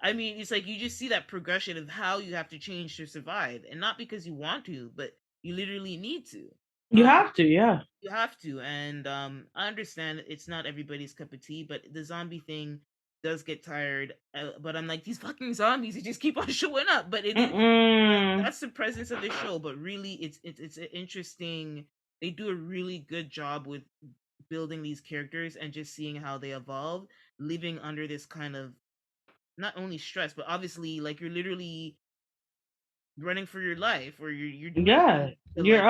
A: I mean, it's like you just see that progression of how you have to change to survive, and not because you want to, but you literally need to.
B: You
A: Um,
B: have to, yeah.
A: you have to, and I understand it's not everybody's cup of tea, but the zombie thing does get tired. But I'm like, these fucking zombies, they just keep on showing up. But it is
B: Mm-mm.
A: that's the presence of the show. But really, it's an interesting. They do a really good job with building these characters and just seeing how they evolve, living under this kind of, not only stress, but obviously, like, you're literally running for your life, or you're doing
B: Yeah.
A: things to, like,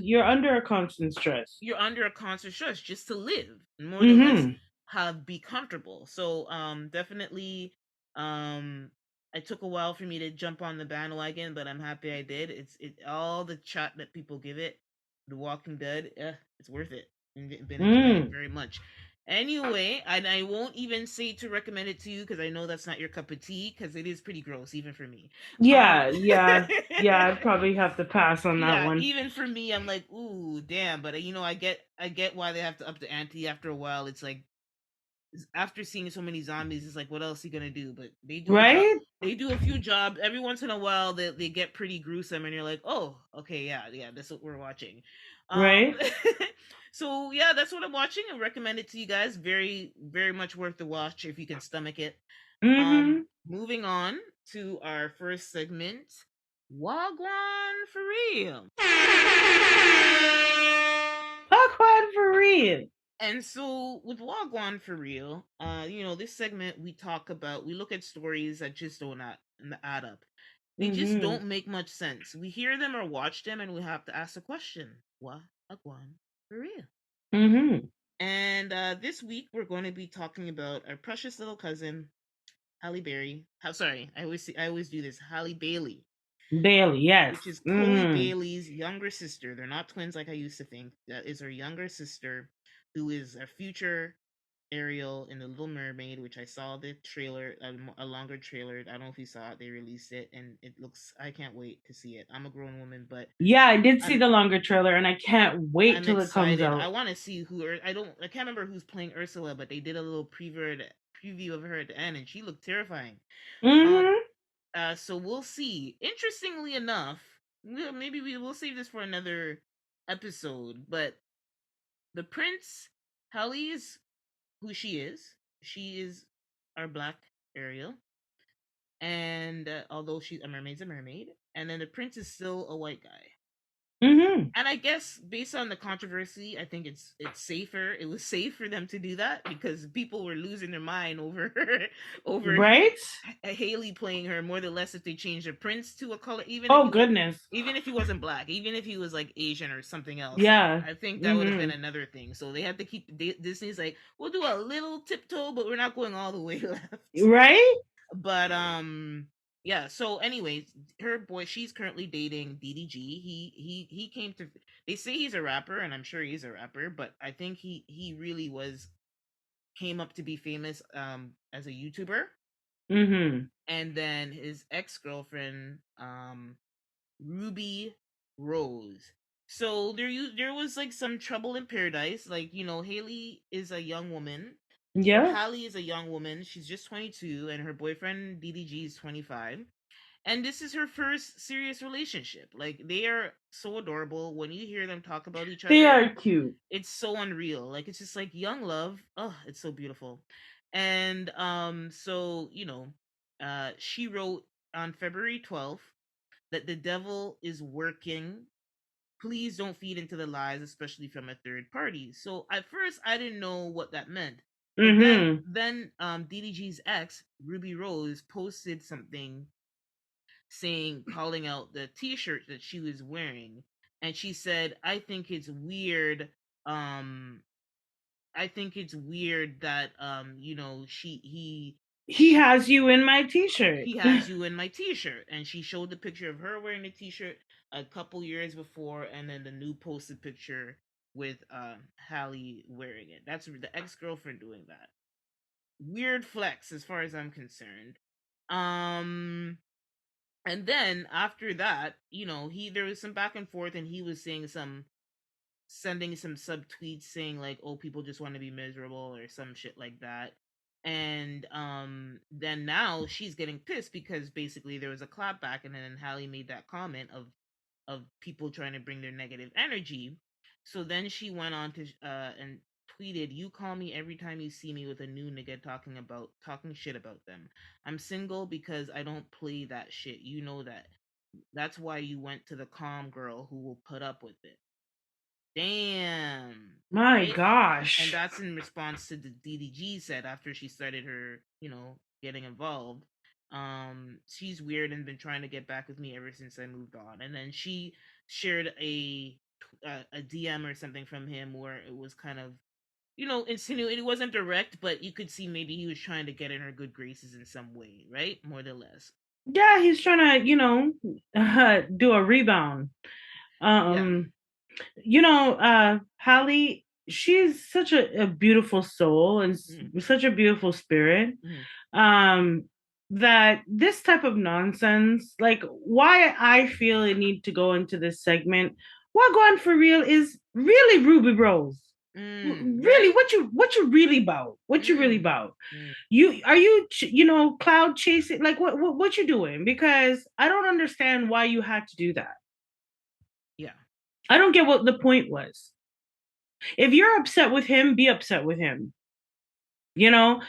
B: You're under a constant stress.
A: you're under a constant stress just to live, and more to less
B: Mhm.
A: have be comfortable. So definitely, Um, it took a while for me to jump on the bandwagon, but I'm happy I did. It all the chat that people give it, The Walking Dead, it's worth it. I've been enjoying it
B: Mm.
A: very much. Anyway, and I won't even say to recommend it to you because I know that's not your cup of tea because it is pretty gross even for me. Um,
B: Yeah, yeah, yeah. I'd probably have to pass on that
A: yeah,
B: one.
A: even for me, I'm like, ooh, damn. But I get why they have to up the ante after a while. It's like after seeing so many zombies, it's like, what else are you gonna do? But they do a job.
B: Right?
A: They do a few jobs every once in a while. They get pretty gruesome, and you're like, oh, okay, yeah, yeah, that's what we're watching. Um,
B: Right?
A: so yeah, that's what I'm watching. I recommend it to you guys. Very, very much worth the watch if you can stomach it.
B: Mm-hmm.
A: Moving on to our first segment, Wagwan for real.
B: Awkward for real.
A: And so with Wagwan for real, this segment we look at stories that just don't add up. They just
B: Mm-hmm.
A: don't make much sense. We hear them or watch them and we have to ask the question, Wagwan for real?
B: Mm-hmm.
A: And this week we're going to be talking about our precious little cousin, Halle Berry. Sorry, I always do this. Halle Bailey,
B: Bailey, yes.
A: which is Chloe
B: Mm-hmm.
A: Bailey's younger sister. They're not twins like I used to think. That is her younger sister, who is a future Ariel in the Little Mermaid, which I saw the trailer, a longer trailer. I don't know if you saw it. They released it, and it looks. I can't wait to see it. I'm a grown woman, but
B: Yeah, I did see
A: I'm
B: the longer trailer and I can't wait
A: I'm
B: till it comes
A: excited. I
B: out.
A: want to see who. I can't remember who's playing Ursula, but they did a little preview of her at the end, and she looked terrifying. Um.
B: Mm-hmm.
A: So we'll see. Interestingly enough, maybe we will save this for another episode, but the prince, Halle is who she is. She is our black Ariel, and although she's a mermaid, and then the prince is still a white guy.
B: Mm-hmm.
A: And I guess based on the controversy, I think it's safer. It was safe for them to do that because people were losing their mind over over
B: Right?
A: Haley playing her more or less if they changed the prince to a color,
B: Oh goodness.
A: even if he wasn't black, even if he was like Asian or something else.
B: Yeah.
A: I think that would have been
B: Mm-hmm.
A: another thing. So they had to keep Disney's like, we'll do a little tiptoe, but we're not going all the way left.
B: Right?
A: But yeah, so anyways, her boy, she's currently dating DDG. He came to, they say he's a rapper, and I'm sure he's a rapper, but I think he really was came up to be famous as a YouTuber.
B: Mm-hmm.
A: And then his ex-girlfriend, Ruby Rose. So there was like some trouble in paradise. Like, Haley is a young woman, or
B: Yeah.
A: Halle is a young woman. She's just 22, and her boyfriend DDG is 25. And this is her first serious relationship. Like, they are so adorable. When you hear them talk about each
B: They
A: other,
B: are cute.
A: it's so unreal. Like, it's just like young love. Oh, it's so beautiful. And so she wrote on February 12th that the devil is working. Please don't feed into the lies, especially from a third party. So at first I didn't know what that meant. But then
B: Mm-hmm.
A: then DDG's ex, Ruby Rose, posted something saying, calling out the t-shirt that she was wearing. And she said, um I think it's weird that
B: He has you in my t-shirt.
A: he has you in my t-shirt. And she showed the picture of her wearing the t-shirt a couple years before, and then the new posted picture with Halle wearing it. That's the ex-girlfriend doing that. Weird flex as far as I'm concerned. um and then after that, he there was some back and forth, and he was saying some sending some subtweets saying like, "Oh, people just want to be miserable" or some shit like that. And then now she's getting pissed because basically there was a clapback, and then Halle made that comment of people trying to bring their negative energy. So then she went on to and tweeted, "You call me every time you see me with a new nigga talking shit about them. I'm single because I don't play that shit. You know that. That's why you went to the calm girl who will put up with it." Damn.
B: My
A: Right? And
B: gosh.
A: that's in response to the DDG said after she started her, getting involved. She's weird and been trying to get back with me ever since I moved on. And then she shared a DM or something from him where it was kind of insinuate it wasn't direct, but you could see maybe he was trying to get in her good graces in some way, right? More or less.
B: Yeah, he's trying to, do a rebound.
A: Yeah.
B: Um, Halle, she's such a beautiful soul and
A: Mm,
B: such a beautiful spirit.
A: mm,
B: Um, that this type of nonsense, like why I feel it need to go into this segment, what going for real is really Ruby Rose. Really,
A: right?
B: what you really about? What you really
A: Mm,
B: about?
A: mm,
B: You are you cloud chasing? Like what you doing? Because I don't understand why you had to do that.
A: yeah.
B: I don't get what the point was. If you're upset with him, be upset with him. You know,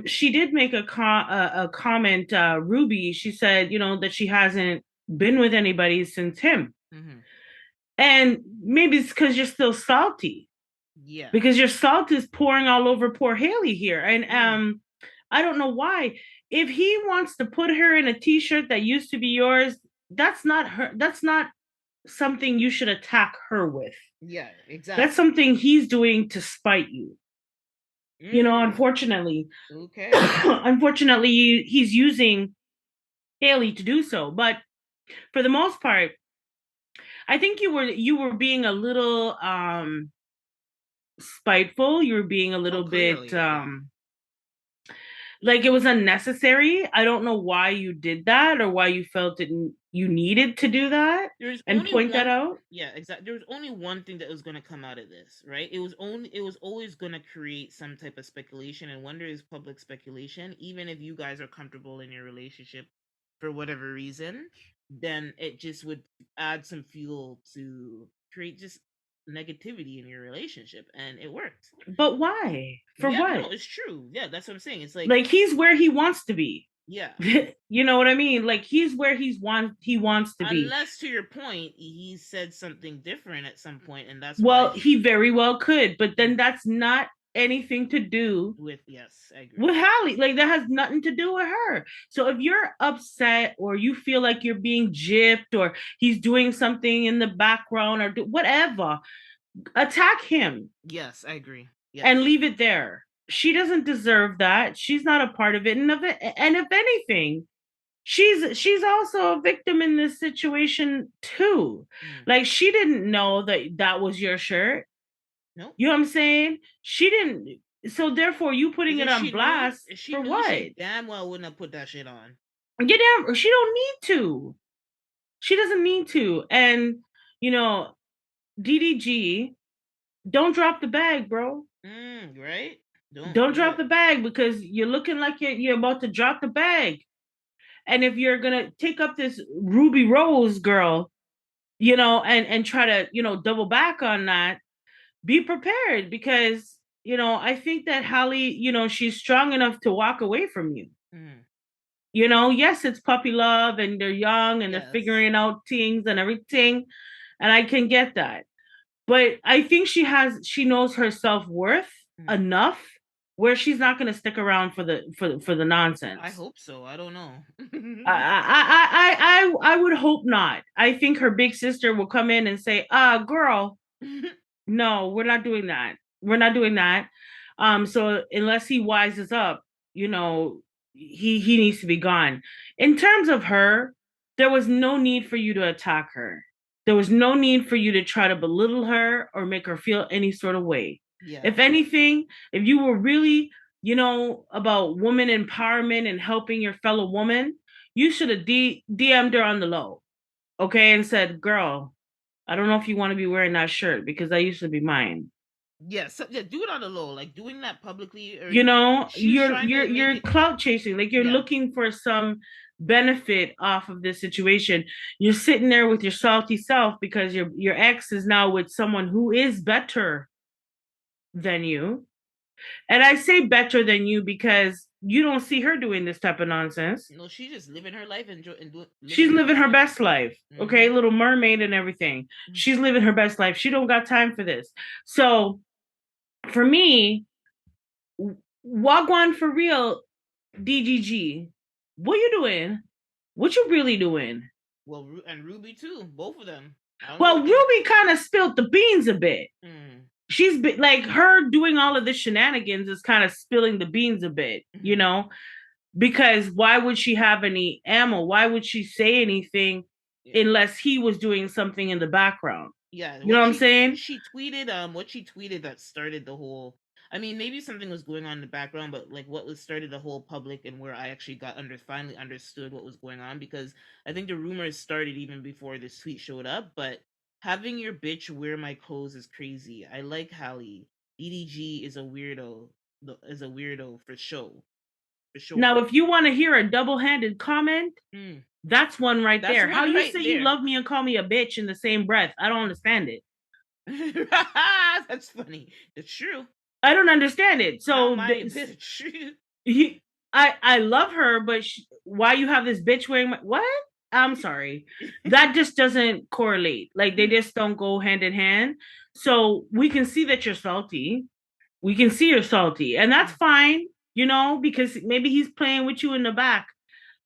B: she did make a comment, Ruby. She said, that she hasn't been with anybody since him,
A: Mm-hmm.
B: and maybe it's because you're still salty
A: Yeah.
B: because your salt is pouring all over poor Haley here, and
A: Mm,
B: I don't know why. If he wants to put her in a T-shirt that used to be yours, that's not her. That's not something you should attack her with.
A: yeah,
B: That's
A: exactly.
B: something he's doing to spite you.
A: Mm,
B: Unfortunately,
A: okay.
B: unfortunately, he's using Haley to do so. But for the most part, I think you were being a little spiteful. You were being a
A: Oh,
B: little bit
A: clearly, yeah.
B: like it was unnecessary. I don't know why you did that or why you felt it you needed to do that
A: There's
B: and
A: only
B: point that
A: one.
B: out.
A: Yeah, exactly. There was only one thing that was going to come out of this, right? It was always going to create some type of speculation, and when there is public speculation, even if you guys are comfortable in your relationship for whatever reason, then it just would add some fuel to create just negativity in your relationship, and it worked.
B: But why? For
A: Yeah, no,
B: what?
A: it's true. Yeah, that's what I'm saying. It's like,
B: Like he's where he wants to be.
A: yeah,
B: You know what I mean? Like he's where he wants to be.
A: unless to your point, he said something different at some point, and that's why
B: Well, he very well could, but then that's not anything to do
A: with, yes, I agree.
B: with Hallie. Like that has nothing to do with her. So if you're upset or you feel like you're being gypped or he's doing something in the background or whatever, attack him
A: Yes, I agree.
B: and
A: Yes.
B: leave it there. She doesn't deserve that. She's not a part of it. And if anything, she's also a victim in this situation too.
A: Mm.
B: Like she didn't know that that was your shirt.
A: Nope.
B: You know what I'm saying? She didn't. So therefore, you putting
A: Because
B: it
A: if
B: on
A: she knew,
B: blast for what?
A: she damn well wouldn't have put that shit on.
B: Get down. She don't need to. She doesn't need to. And you know, DDG, don't drop the bag, bro.
A: Right? Don't
B: Don't
A: do
B: drop
A: it.
B: the bag because you're looking like you're about to drop the bag. And if you're gonna take up this Ruby Rose girl, and try to, double back on that, be prepared because, I think that Halle, she's strong enough to walk away from you.
A: Mm.
B: Yes, it's puppy love and they're young and they're
A: Yes.
B: figuring out things and everything. And I can get that. But I think she knows her self-worth
A: Mm.
B: enough where she's not going to stick around for the
A: I
B: nonsense.
A: hope so. I don't know.
B: I would hope not. I think her big sister will come in and say, girl, no, we're not doing that. We're not doing that. So unless he wises up, he needs to be gone. In terms of her, there was no need for you to attack her. There was no need for you to try to belittle her or make her feel any sort of way.
A: Yeah.
B: If anything, if you were really, about woman empowerment and helping your fellow woman, you should have DM'd her on the low, okay, and said, "Girl, I don't know if you want to be wearing that shirt because that used to be mine."
A: Yeah. So, yeah. Do it on the low. Like doing that publicly, or
B: You know,
A: she was
B: you're
A: trying
B: you're
A: to make
B: you're
A: it.
B: clout chasing, like you're
A: Yeah.
B: looking for some benefit off of this situation. You're sitting there with your salty self because your ex is now with someone who is better than you. And I say better than you because you don't see her doing this type of nonsense.
A: No, she's just living her life, living
B: She's
A: her
B: living
A: best
B: her
A: life.
B: best life. Okay,
A: Mm-hmm.
B: Little Mermaid and everything. She's living her best life. She don't got time for this. So for me, Wagwan for real, DGG. What you doing? What you really doing?
A: Well, and Ruby too. Both of them. I don't know
B: Well,
A: what they.
B: Ruby kind of spilled the beans a bit.
A: Mm.
B: she's been, like, her doing all of the shenanigans is kind of spilling the beans a bit, you
A: Mhm.
B: know, because why would she have any ammo? Why would she say anything
A: Yeah.
B: unless he was doing something in the background?
A: Yeah,
B: You know
A: what
B: what I'm saying?
A: she tweeted, what she tweeted that started the whole. I mean, maybe something was going on in the background, but like what was started the whole public and where I actually got finally understood what was going on, because I think the rumors started even before this tweet showed up. But having your bitch wear my clothes is crazy. I like Halle. DDG is a weirdo. Is a weirdo for show for sure.
B: Now, if you want to hear a double-handed comment,
A: Mm,
B: that's one right
A: that's
B: there. How
A: one
B: you
A: right
B: say you
A: there.
B: love me and call me a bitch in the same breath? I don't understand it.
A: That's funny. It's true.
B: I don't understand it.
A: How
B: So
A: am I a bitch?
B: he, I love her, but why you have this bitch wearing my what? I'm sorry. That just doesn't correlate. Like they just don't go hand in hand. So we can see that you're salty. We can see you're salty, and that's fine, you know, because maybe he's playing with you in the back,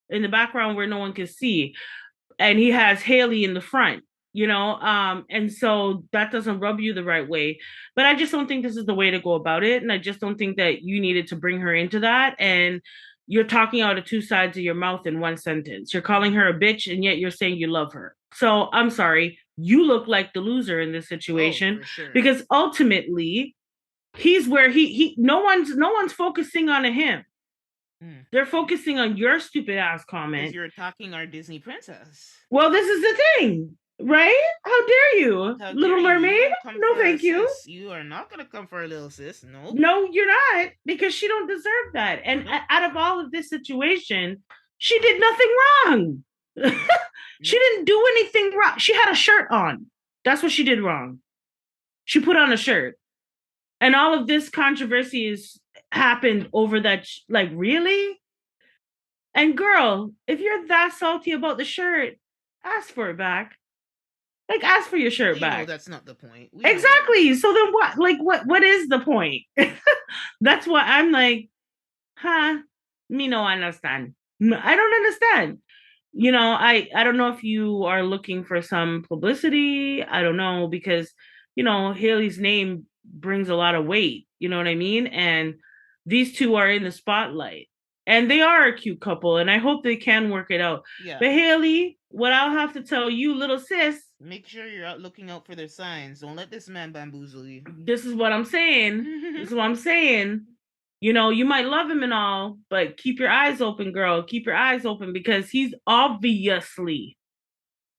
B: in the background where no one can see, and he has Haley in the front, you know, and so that doesn't rub you the right way. But I just don't think this is the way to go about it, and I just don't think that you needed to bring her into that. And you're talking out of two sides of your mouth in one sentence. You're calling her a bitch, and yet you're saying you love her. So I'm sorry, you look like the loser in this
A: Oh,
B: situation,
A: for sure.
B: because ultimately he's where he no one's focusing on him.
A: Mm.
B: They're focusing on your stupid ass
A: Because
B: comment.
A: you're attacking our Disney princess.
B: Well, this is the thing, right? How dare you,
A: How dare
B: Little
A: you? You
B: Mermaid?
A: won't come
B: No,
A: for our
B: thank you.
A: sis. You are not gonna come for our little sis. Nope.
B: No, you're not, because she don't deserve that. And
A: Nope.
B: out of all of this situation, she did nothing wrong. She
A: Nope.
B: didn't do anything wrong. She had a shirt on. That's what she did wrong. She put on a shirt, and all of this controversy has happened over that. Like, really? And girl, if you're that salty about the shirt, ask for it back. Like, ask for your shirt
A: We know
B: back.
A: that's not the point. We know.
B: Exactly. So then what? Like, what is the point? That's why I'm like, huh? Me no understand. I don't understand. You know, I don't know if you are looking for some publicity. I don't know, because Haley's name brings a lot of weight. You know what I mean? And these two are in the spotlight, and they are a cute couple, and I hope they can work it out.
A: Yeah.
B: But Haley, what I'll have to tell you, little sis,
A: Make sure you're out looking out for their signs. Don't let this man bamboozle you.
B: this is what I'm saying. This is what I'm saying. You might love him and all, but keep your eyes open, girl. Keep your eyes open, because he's obviously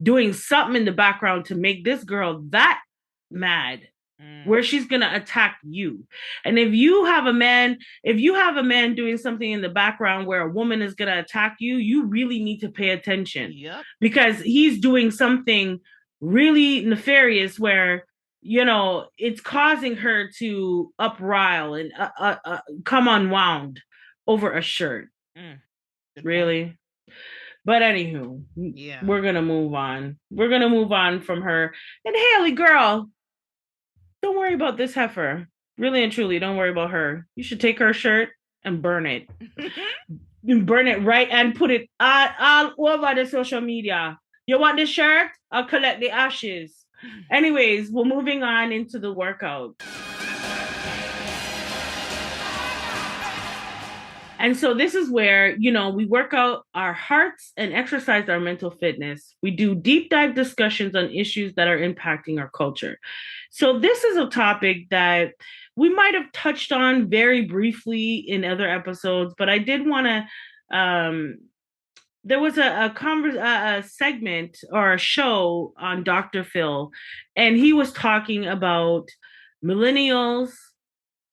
B: doing something in the background to make this girl that mad,
A: Mm.
B: where she's gonna attack you. And if you have a man doing something in the background where a woman is gonna attack you, you really need to pay attention,
A: Yep.
B: because he's doing something really nefarious where it's causing her to uprile and come unwound over a shirt.
A: Mm. Good point.
B: Really. But anywho,
A: Yeah.
B: we're gonna move on. We're gonna move on from her. And Haley, girl, don't worry about this heifer. Really and truly, don't worry about her. You should take her shirt and burn it. You burn it right and put it all over the social media. You want the shirt? I'll collect the ashes. Anyways, we're moving on into the workout. And so this is where, we work out our hearts and exercise our mental fitness. We do deep dive discussions on issues that are impacting our culture. So this is a topic that we might have touched on very briefly in other episodes, but I did want to there was a segment or a show on Dr. Phil, and he was talking about millennials,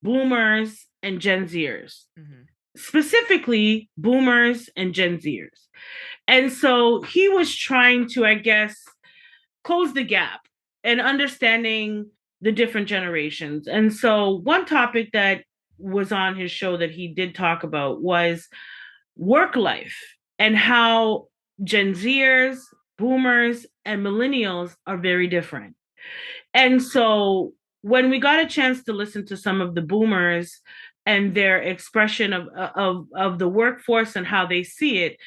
B: boomers, and Gen Zers,
A: Mm-hmm.
B: specifically boomers and Gen Zers. And so he was trying to, I guess, close the gap and understanding the different generations. And so one topic that was on his show that he did talk about was work life, and how Gen Zers, boomers, and millennials are very different. And so when we got a chance to listen to some of the boomers and their expression of the workforce and how they see it,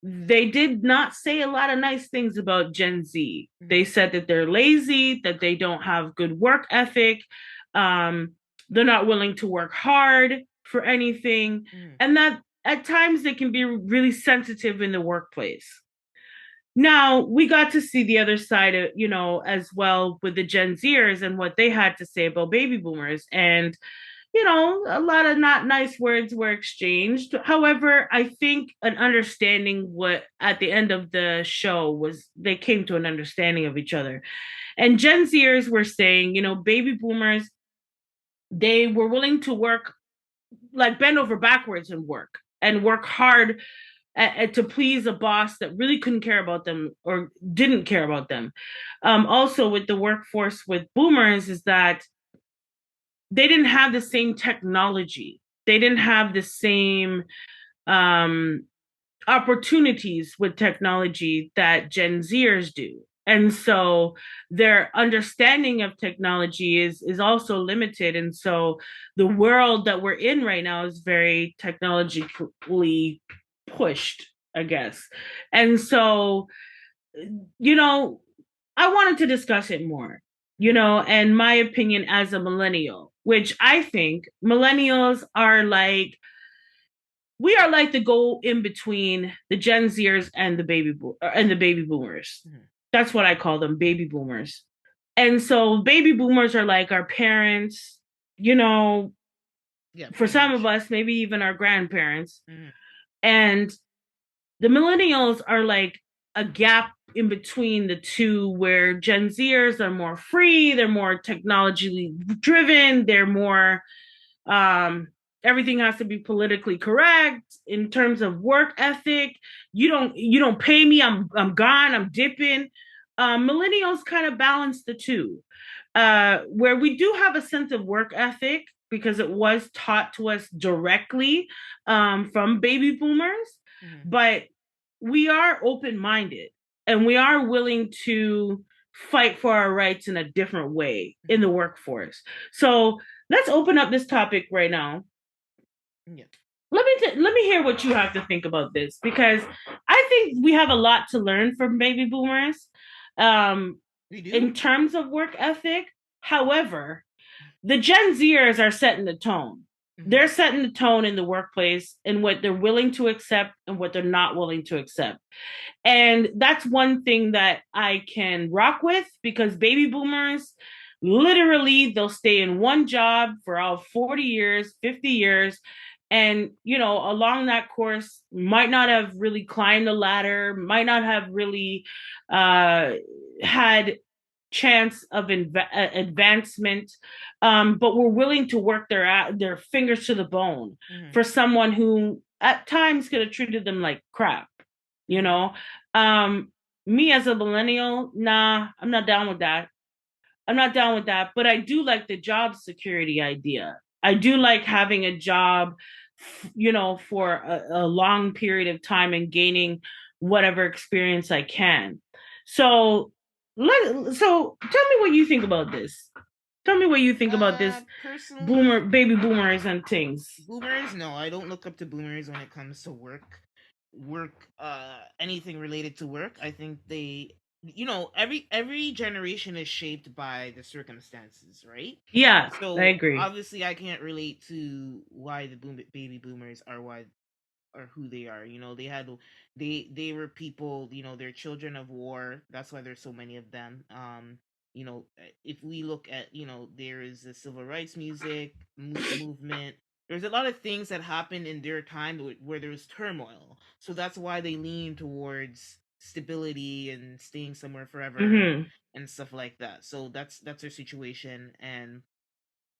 B: they did not say a lot of nice things about Gen Z. They said that they're lazy, that they don't have good work ethic, Um, they're not willing to work hard for anything,
A: Mm-hmm.
B: and that at times they can be really sensitive in the workplace. Now we got to see the other side of, as well with the Gen Zers and what they had to say about baby boomers. And, a lot of not nice words were exchanged. However, I think an understanding what at the end of the show was they came to an understanding of each other. And Gen Zers were saying, baby boomers, they were willing to work, like bend over backwards and work hard to please a boss that really couldn't care about them or didn't care about them. Also, with the workforce with boomers, is that they didn't have the same technology. They didn't have the same um, opportunities with technology that Gen Zers do. And so their understanding of technology is also limited. And so the world that we're in right now is very technologically pushed, I guess. And so, you know, I wanted to discuss it more, and my opinion as a millennial, which I think millennials are like, we are like the go in between the Gen Zers and the baby boomers.
A: Mm-hmm.
B: That's what I call them, baby boomers. And so baby boomers are like our parents, you know,
A: Yeah,
B: for
A: pretty
B: some of
A: much.
B: us, maybe even our grandparents.
A: Mm-hmm.
B: And the millennials are like a gap in between the two, where Gen Zers are more free, they're more technologically driven, they're more um everything has to be politically correct in terms of work ethic. You don't pay me, I'm gone, I'm dipping. Millennials kind of balance the two, where we do have a sense of work ethic because it was taught to us directly from baby boomers,
A: Mm-hmm.
B: but we are open minded and we are willing to fight for our rights in a different way in
A: Mm-hmm.
B: the workforce. So let's open up this topic right now.
A: Yeah,
B: Let me hear what you have to think about this, because I think we have a lot to learn from baby boomers um,
A: we do.
B: in terms of work ethic. However, the Gen Zers are setting the tone.
A: Mm-hmm.
B: They're setting the tone in the workplace and what they're willing to accept and what they're not willing to accept. And that's one thing that I can rock with, because baby boomers, literally, they'll stay in one job for all 40 years, 50 years. And, along that course, might not have really climbed the ladder, might not have really uh, had chance of advancement, but were willing to work their fingers to the bone
A: Mm-hmm.
B: for someone who at times could have treated them like crap, you
A: Mm-hmm.
B: know. Um, Me as a millennial, nah, I'm not down with that. I'm not down with that, but I do like the job security idea. I do like having a job, for a long period of time and gaining whatever experience I can. So, so tell me what you think about this. Tell me what you think about this
A: Personally,
B: baby boomers and things.
A: boomers, no, I don't look up to boomers when it comes to work, anything related to work. I think every generation is shaped by the circumstances, right?
B: Yeah, I
A: So
B: agree.
A: obviously I can't relate to why the baby boomers are why or who they are. They were people. They're children of war. That's why there's so many of them. If we look at, there is a civil rights movement. There's a lot of things that happened in their time where there was turmoil. So that's why they lean towards stability and staying somewhere forever
B: Mm-hmm.
A: and stuff like that. So that's their situation. And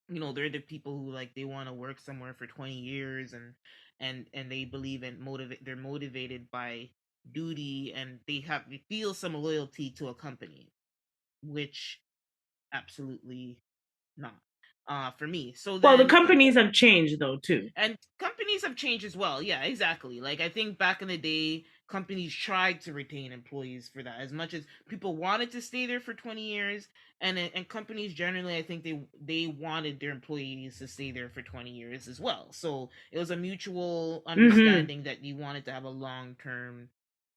A: they're the people who, like, they want to work somewhere for 20 years, and they believe in motivate they're motivated by duty, and they feel some loyalty to a company, which absolutely not for me. So
B: Well, the
A: then,
B: companies have changed though too.
A: and companies have changed as well. Yeah, exactly. Like, I think back in the day, companies tried to retain employees for that. As much as people wanted to stay there for 20 years, and companies generally, I think they wanted their employees to stay there for 20 years as well. So it was a mutual
B: Mm-hmm.
A: understanding that you wanted to have a long-term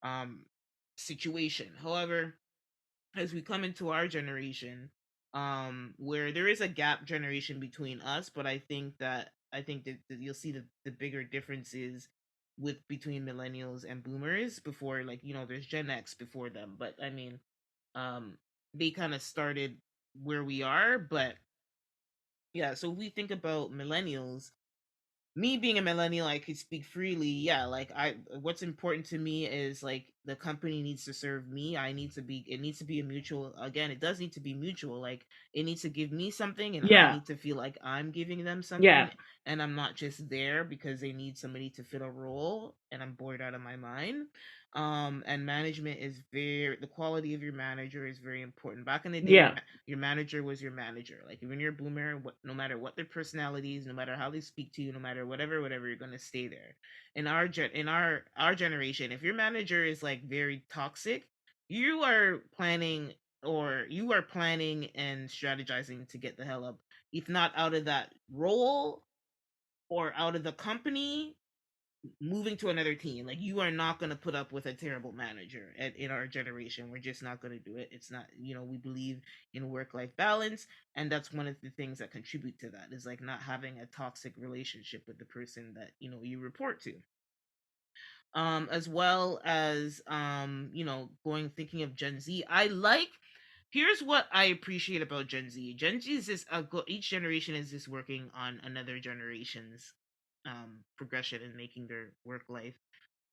A: um situation. However, as we come into our generation, where there is a gap generation between us, but I think that you'll see the bigger differences with between millennials and boomers before, like, there's Gen X before them, but I mean, um they kind of started where we are. But yeah, so we think about millennials, me being a millennial, I could speak freely. Yeah, like, what's important to me is, like, the company needs to serve me. It needs to be a mutual, again, it does need to be mutual. Like, it needs to give me something, and I
B: Yeah.
A: need to feel like I'm giving them
B: Yeah.
A: something, and I'm not just there because they need somebody to fill a role and I'm bored out of my mind. And management is very the quality of your manager is very important. Back in the day,
B: Yeah.
A: your manager was your manager. Like, when you're a boomer, no matter what their personalities, no matter how they speak to you, no matter whatever, you're gonna stay there. In our generation, if your manager is, like, very toxic, you are planning you are planning and strategizing to get the hell up, if not out of that role or out of the company, moving to another team. Like, you are not going to put up with a terrible manager. In our generation, we're just not going to do it. It's not, we believe in work life balance, and that's one of the things that contribute to that, is, like, not having a toxic relationship with the person that you report to. As well as, going thinking of Gen Z, here's what I appreciate about Gen Z. Gen Z is this, each generation is just working on another generation's progression and making their work life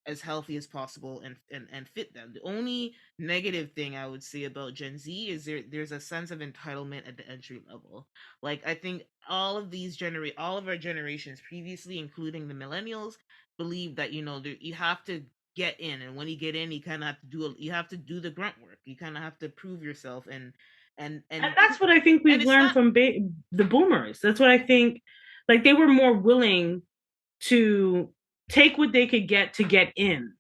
A: as healthy as possible, and fit them. The only negative thing I would say about Gen Z is there's a sense of entitlement at the entry level. Like, I think all of our generations previously, including the millennials, believe that, you have to get in, and when you get in, you kind of have to you have to do the grunt work. You kind of have to prove yourself,
B: And
A: and
B: that's what I think
A: and
B: we've
A: it's
B: learned
A: not.
B: from the boomers. That's what I think. Like, they were more willing to take what they could get to get in,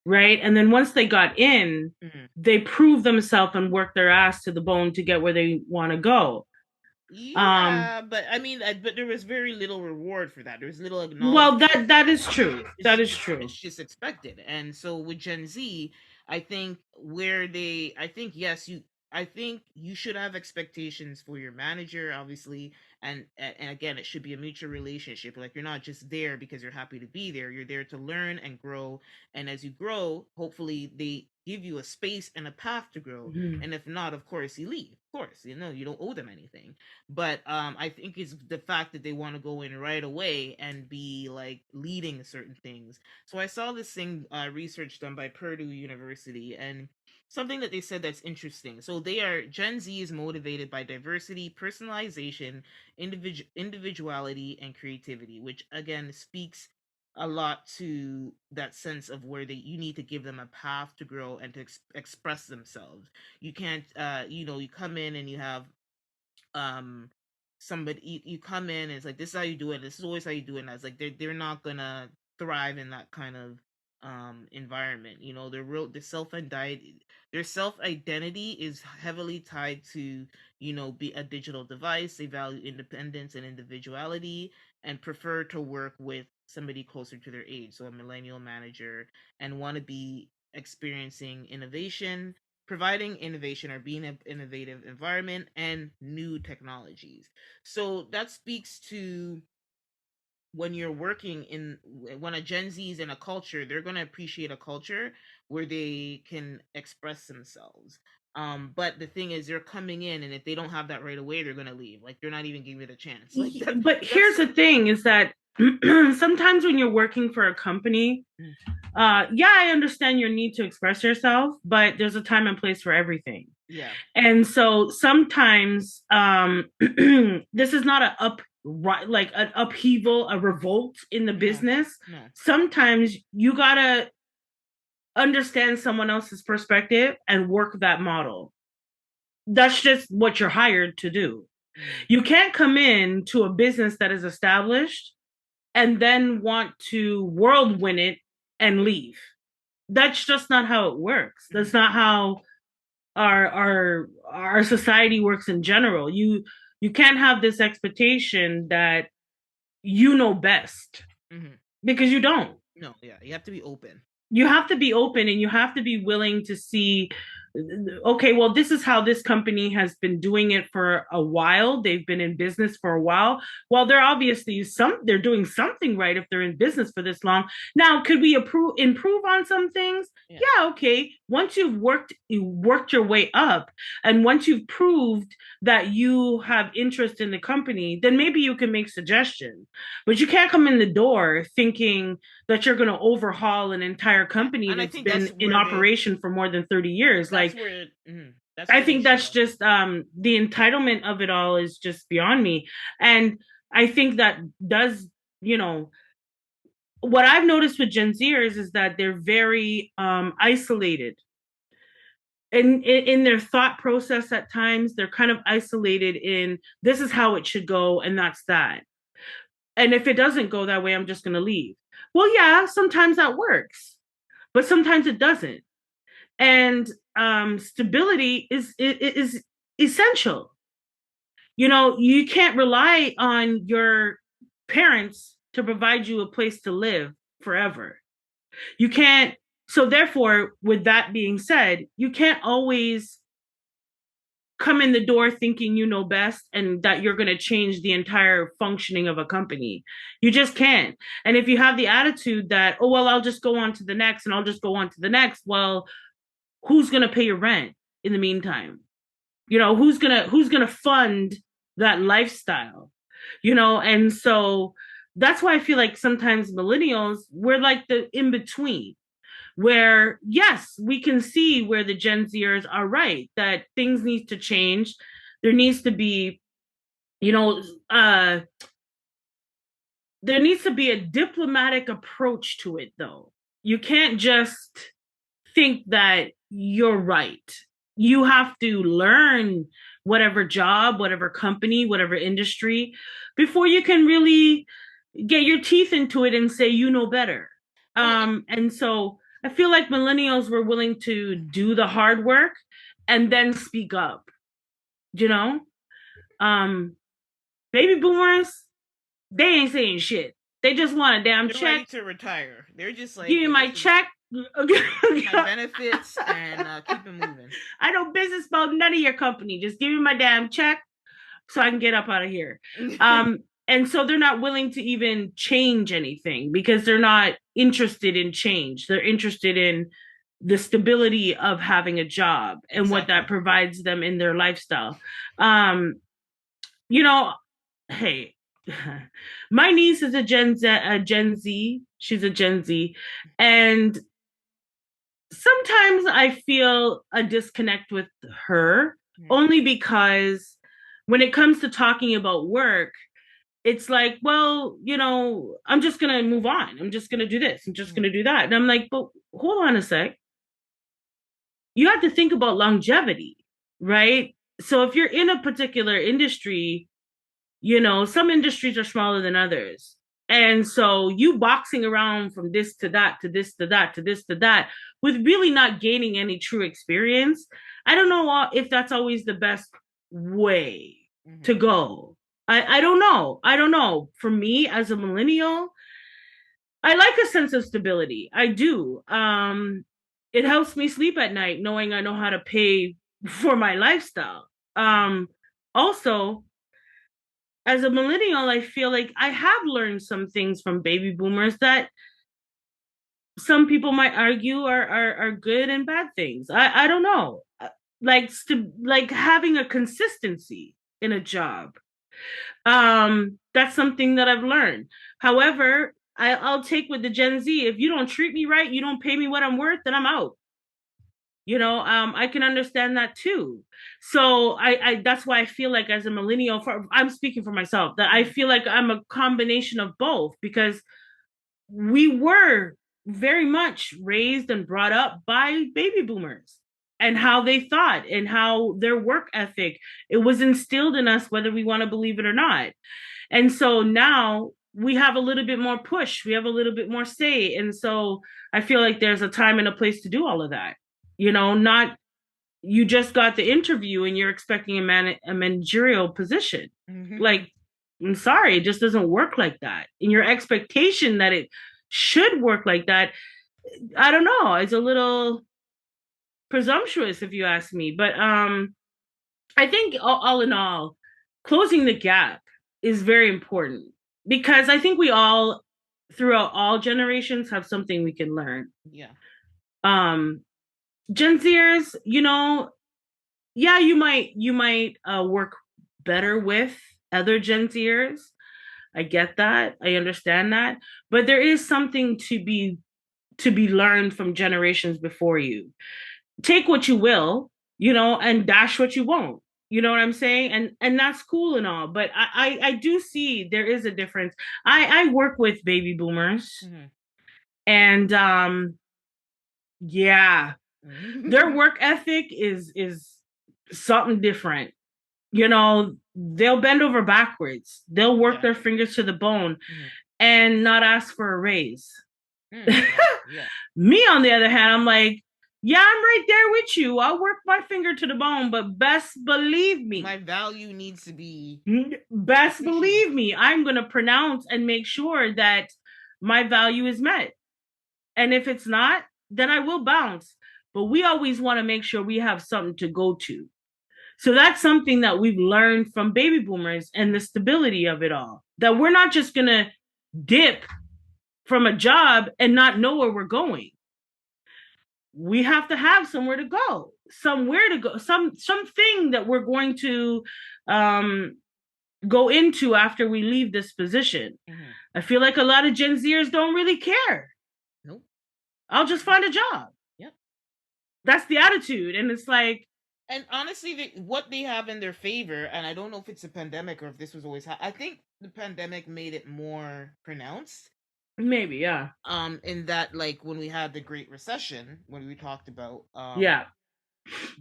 B: right? And then once they got in,
A: Mhm.
B: they proved themselves and worked their ass to the bone to get where they want to go. Um,
A: Yeah, but I mean, but there was very little reward for that. There was little
B: well,
A: acknowledgement.
B: that is true. That is
A: It's
B: true.
A: just expected. And so with Gen Z, I think, yes, I think you should have expectations for your manager, obviously, and again, it should be a mutual relationship. Like, you're not just there because you're happy to be there. You're there to learn and grow, and as you grow, hopefully they give you a space and a path to grow.
B: Mhm.
A: And if not, of course, you leave. Of course, you don't owe them anything. But I think it's the fact that they want to go in right away and be, like, leading certain things. So I saw this thing, research done by Purdue University, and something that they said that's interesting. So Gen Z is motivated by diversity, personalization, individuality, and creativity, which again speaks a lot to that sense of where you need to give them a path to grow and to express themselves. You can't, you come in and you have, um somebody, you come in and it's like, this is how you do it, this is always how you do it, and it's like they're not gonna thrive in that kind of environment. Their self identity is heavily tied to, be a digital device. They value independence and individuality, and prefer to work with somebody closer to their age, so a millennial manager, and want to be experiencing innovation, providing innovation, or being an innovative environment, and new technologies. So that speaks to, when you're working in when a Gen Z is in a culture, they're going to appreciate a culture where they can express themselves. But the thing is, they're coming in, and if they don't have that right away, they're going to leave. Like, they're not even giving it a chance. Like,
B: But here's
A: that's
B: the thing: is that sometimes when you're working for a company,
A: mm,
B: yeah, I understand your need to express yourself, but there's a time and place for everything.
A: yeah.
B: And so sometimes this is not a up right, like an upheaval, a revolt in the
A: No.
B: business.
A: No.
B: Sometimes you gotta understand someone else's perspective and work that model. That's just what you're hired to do.
A: Mm,
B: You can't come in to a business that is established and then want to whirlwind it and leave. That's just not how it works.
A: mm,
B: That's not how our society works in general. You can't have this expectation that you know best,
A: mm.
B: because you don't.
A: No, yeah, you have to be open.
B: You have to be open, and you have to be willing to see okay, well, this is how this company has been doing it for a while. They've been in business for a while. Well, they're doing something right if they're in business for this long. Now, could we improve on some things?
A: Yeah.
B: Yeah, okay. Once you worked your way up, and once you've proved that you have interest in the company, then maybe you can make suggestions. But you can't come in the door thinking that you're going to overhaul an entire company
A: And I
B: that's
A: think
B: been
A: that's
B: in
A: where they
B: operation for more than 30 years.
A: that's
B: Like,
A: where mhm, that's
B: I
A: where they
B: think that's
A: should.
B: just the entitlement of it all is just beyond me. And I think that does, you know, what I've noticed with Gen Zers is that they're very isolated. In their thought process at times, they're kind of isolated in this is how it should go, and that's that. And if it doesn't go that way, I'm just gonna leave. Well, yeah, sometimes that works, but sometimes it doesn't. And stability is essential. You know, you can't rely on your parents to provide you a place to live forever. You can't. So therefore, with that being said, you can't always come in the door thinking you know best and that you're going to change the entire functioning of a company. You just can't. And if you have the attitude that, oh, well, I'll just go on to the next and I'll just go on to the next, well, who's going to pay your rent in the meantime? You know, who's going to fund that lifestyle? You know, and so that's why I feel like sometimes millennials, we're like the in between, where yes, we can see where the Gen Zers are right, that things need to change. There needs to be, you know, there needs to be a diplomatic approach to it, though. You can't just think that you're right. You have to learn whatever job, whatever company, whatever industry before you can really get your teeth into it and say you know better.
A: Well,
B: And so I feel like millennials were willing to do the hard work and then speak up, you know? Um, Baby boomers, they ain't saying shit. They just want a damn
A: they're ready
B: check.
A: to retire. They're just
B: Give
A: like,
B: me my
A: this is
B: check.
A: my benefits and keep it moving.
B: I know business about none of your company. Just give me my damn check so I can get up out of here. And so they're not willing to even change anything because they're not interested in change. They're interested in the stability of having a job and what that
A: Exactly.
B: provides them in their lifestyle. Um, you know, hey, my niece is a Gen Z. She's a Gen Z, and sometimes I feel a disconnect with her
A: Hmm.
B: only because when it comes to talking about work, it's like, well, you know, I'm just going to move on. I'm just going to do this. I'm just going
A: Hmm.
B: to do that. And I'm like, but hold on a sec. You have to think about longevity, right? So if you're in a particular industry, you know, some industries are smaller than others. And so you boxing around from this to that to this to that to this to that with really not gaining any true experience. I don't know if that's always the best way to
A: Hmm.
B: go. I don't know. I don't know. For me as a millennial, I like a sense of stability. I do. It helps me sleep at night knowing I know how to pay for my lifestyle. Also, as a millennial, I feel like I have learned some things from baby boomers that some people might argue are good and bad things. I don't know. Like having a consistency in a job. That's something that I've learned. However, I'll take with the Gen Z. If you don't treat me right, you don't pay me what I'm worth, then I'm out. You know, I can understand that too. So I that's why I feel like as a millennial, I'm speaking for myself, that I feel like I'm a combination of both because we were very much raised and brought up by baby boomers and how they thought and how their work ethic, it was instilled in us whether we want to believe it or not. And so now we have a little bit more push, we have a little bit more say. And so I feel like there's a time and a place to do all of that. You know, not you just got the interview and you're expecting a managerial position.
A: Hmm.
B: Like, I'm sorry, it just doesn't work like that. And your expectation that it should work like that, I don't know, it's a little presumptuous if you ask me. But I think all in all, closing the gap is very important because I think we all, throughout all generations, have something we can learn.
A: Yeah.
B: Um, Gen Zers, yeah, you might work better with other Gen Zers. I get that. I understand that. But there is something to be learned from generations before you. Take what you will, and dash what you won't. You know what I'm saying? And that's cool and all. But I do see there is a difference. I work with baby boomers,
A: Hmm.
B: and yeah, their work ethic is something different. They'll bend over backwards. They'll work
A: Yeah.
B: their fingers to the bone
A: Hmm.
B: and not ask for a raise.
A: Mm, yeah. Yeah.
B: Me, on the other hand, I'm like, yeah, I'm right there with you. I'll work my finger to the bone, but best believe
A: My
B: me,
A: value needs to be
B: best
A: appreciated.
B: believe me, I'm going to pronounce and make sure that my value is met. And if it's not, then I will bounce. But we always want to make sure we have something to go to. So that's something that we've learned from baby boomers and the stability of it all. That we're not just going to dip from a job and not know where we're going. We have to have somewhere to go, something that we're going to um, go into after we leave this position.
A: Hmm.
B: I feel like a lot of Gen Zers don't really care.
A: Nope.
B: I'll just find a job.
A: Yep.
B: That's the attitude, and it's like,
A: And honestly, what they have in their favor, and I don't know if it's a pandemic or if this was always. I think the pandemic made it more pronounced.
B: maybe, yeah,
A: In that, like when we had the Great Recession, when we talked about,
B: yeah,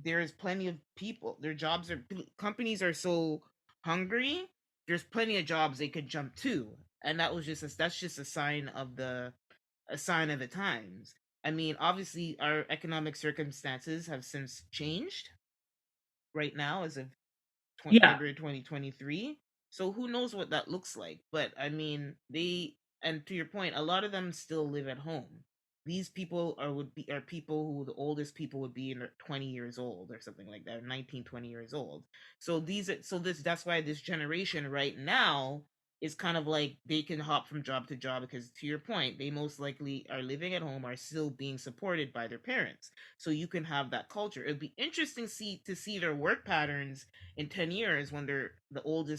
A: there is plenty of people. Their jobs are companies are so hungry. There's plenty of jobs they could jump to, and that's just a sign of the times. I mean, obviously, our economic circumstances have since changed right now as of
B: yeah,
A: February 2023. So who knows what that looks like? But I mean, and to your point, a lot of them still live at home. These people are people who the oldest people would be in their 20 years old or something like that, 19, 20 years old. That's why this generation right now is kind of like they can hop from job to job because to your point, they most likely are living at home, are still being supported by their parents. So you can have that culture. It'd be interesting to see their work patterns in 10 years when they're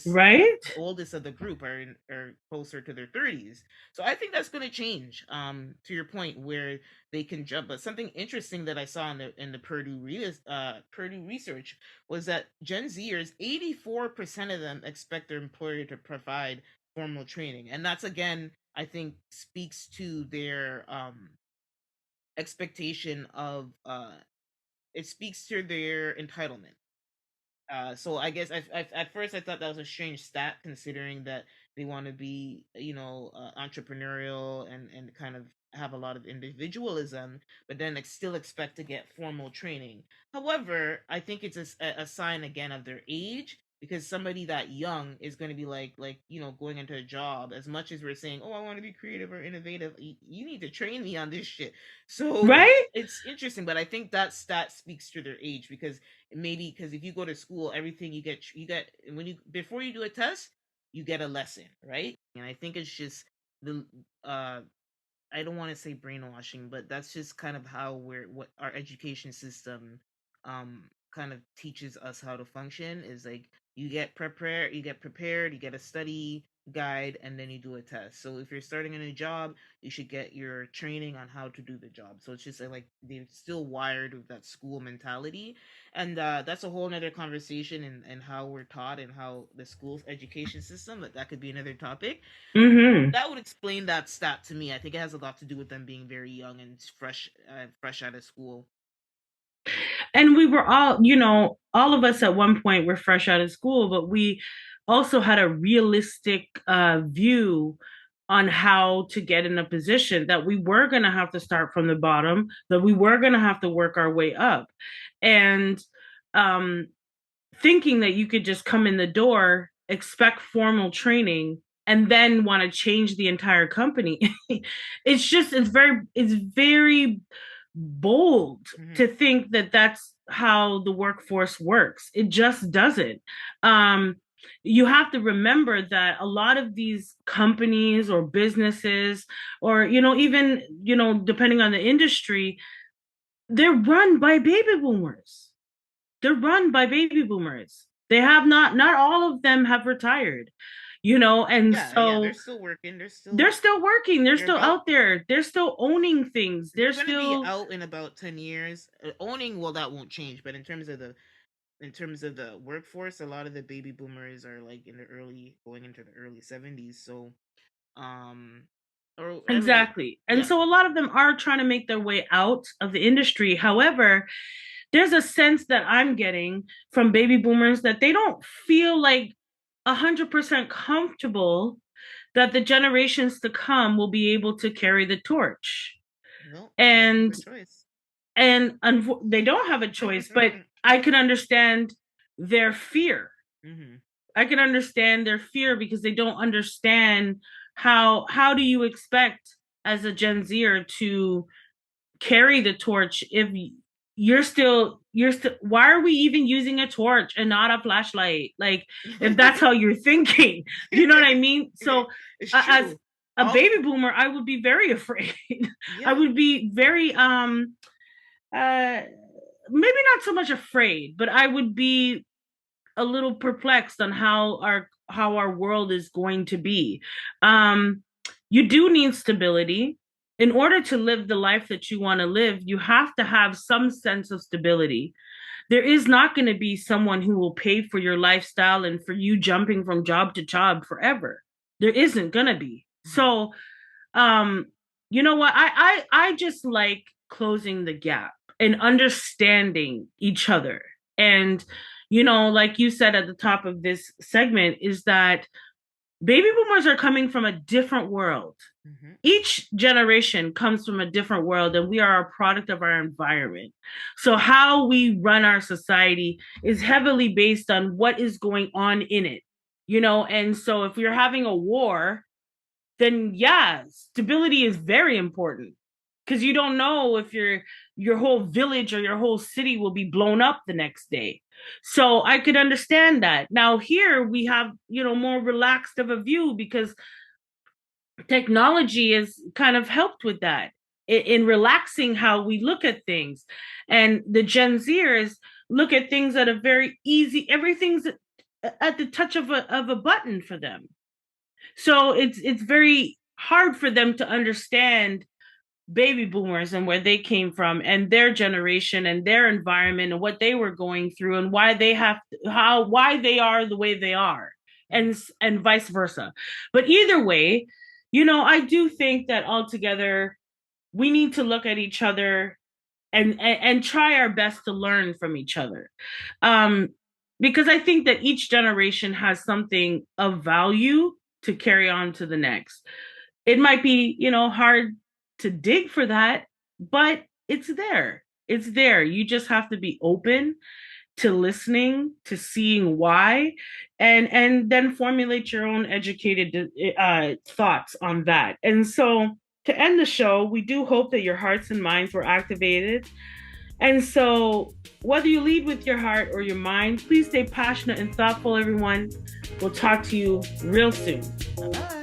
B: right,
A: the oldest of the group are closer to their 30s. So I think that's going to change, to your point, where they can jump. But something interesting that I saw in the Purdue research was that Gen Zers, 84% of them expect their employer to provide formal training, and that's again, I think, speaks to their expectation of it speaks to their entitlement. So I guess at first I thought that was a strange stat, considering that they want to be, entrepreneurial and kind of have a lot of individualism, but then still expect to get formal training. However, I think it's a sign again of their age, because somebody that young is going to be going into a job. As much as we're saying, oh, I want to be creative or innovative, you need to train me on this shit. So
B: right,
A: it's interesting, but I think that stat speaks to their age, because maybe because if you go to school, everything you get when you before you do a test, you get a lesson, right? And I think it's just the uh I don't want to say brainwashing, but that's just kind of how what our education system kind of teaches us how to function, is like you get a study guide, and then you do a test. So if you're starting a new job, you should get your training on how to do the job. So it's just like they're still wired with that school mentality. And that's a whole nother conversation, and how we're taught and how the school's education system, but that could be another topic.
B: mm-hmm.
A: That would explain that stat to me. I think it has a lot to do with them being very young and fresh out of school.
B: And we were all, all of us at one point were fresh out of school, but we also had a realistic view on how to get in a position that we were going to have to start from the bottom, that we were going to have to work our way up. And um, thinking that you could just come in the door, expect formal training, and then want to change the entire company. It's very bold
A: Hmm.
B: to think that that's how the workforce works. It just doesn't. Um, you have to remember that a lot of these companies or businesses, or, even, depending on the industry, they're run by baby boomers. They're run by baby boomers. They have not all of them have retired, and
A: Yeah, yeah, they're
B: so
A: still working.
B: they're still working, they're
A: They're
B: still
A: about
B: out there, they're still owning things,
A: they're
B: they're
A: gonna be
B: still
A: out in about 10 years. Owning, well, that won't change. But in terms of the workforce, a lot of the baby boomers are like in the early going into the early 70s. So, um, or early,
B: exactly. And
A: yeah,
B: so a lot of them are trying to make their way out of the industry. However, there's a sense that I'm getting from baby boomers that they don't feel like 100% comfortable that the generations to come will be able to carry the torch.
A: no, they don't have
B: And
A: a choice.
B: they don't have a choice, but I can understand their fear.
A: Hmm.
B: I can understand their fear because they don't understand how do you expect as a Gen Zer to carry the torch if you're still why are we even using a torch and not a flashlight, like, if that's how you're thinking, you know what I mean? So
A: It's
B: as
A: true.
B: a
A: All
B: baby boomer, I would be very afraid. I
A: Yeah.
B: would be very uh maybe not so much afraid, but I would be a little perplexed on how our world is going to be. Um, you do need stability. In order to live the life that you want to live, you have to have some sense of stability. There is not going to be someone who will pay for your lifestyle and for you jumping from job to job forever. There isn't going to be.
A: Mhm.
B: So um you know what, I just like closing the gap and understanding each other. And like you said at the top of this segment, is that baby boomers are coming from a different world.
A: Mhm.
B: Each generation comes from a different world, and we are a product of our environment. So how we run our society is heavily based on what is going on in it. And so if you're having a war, then yeah, stability is very important, because you don't know if your whole village or your whole city will be blown up the next day. So I could understand that. Now here we have, more relaxed of a view, because technology has kind of helped with that in relaxing how we look at things. And the Gen Zers look at things at a very easy, everything's at the touch of a button for them. So it's very hard for them to understand baby boomers and where they came from and their generation and their environment and what they were going through and why they have why they are the way they are,
A: Mhm.
B: and vice versa. But either way, I do think that altogether we need to look at each other and try our best to learn from each other. Um, because I think that each generation has something of value to carry on to the next. It might be, hard to dig for that, but it's there. It's there. You just have to be open to listening, to seeing why, and then formulate your own educated thoughts on that. And so to end the show, we do hope that your hearts and minds were activated. And so, whether you lead with your heart or your mind, please stay passionate and thoughtful, everyone. We'll talk to you real soon.
A: Bye bye.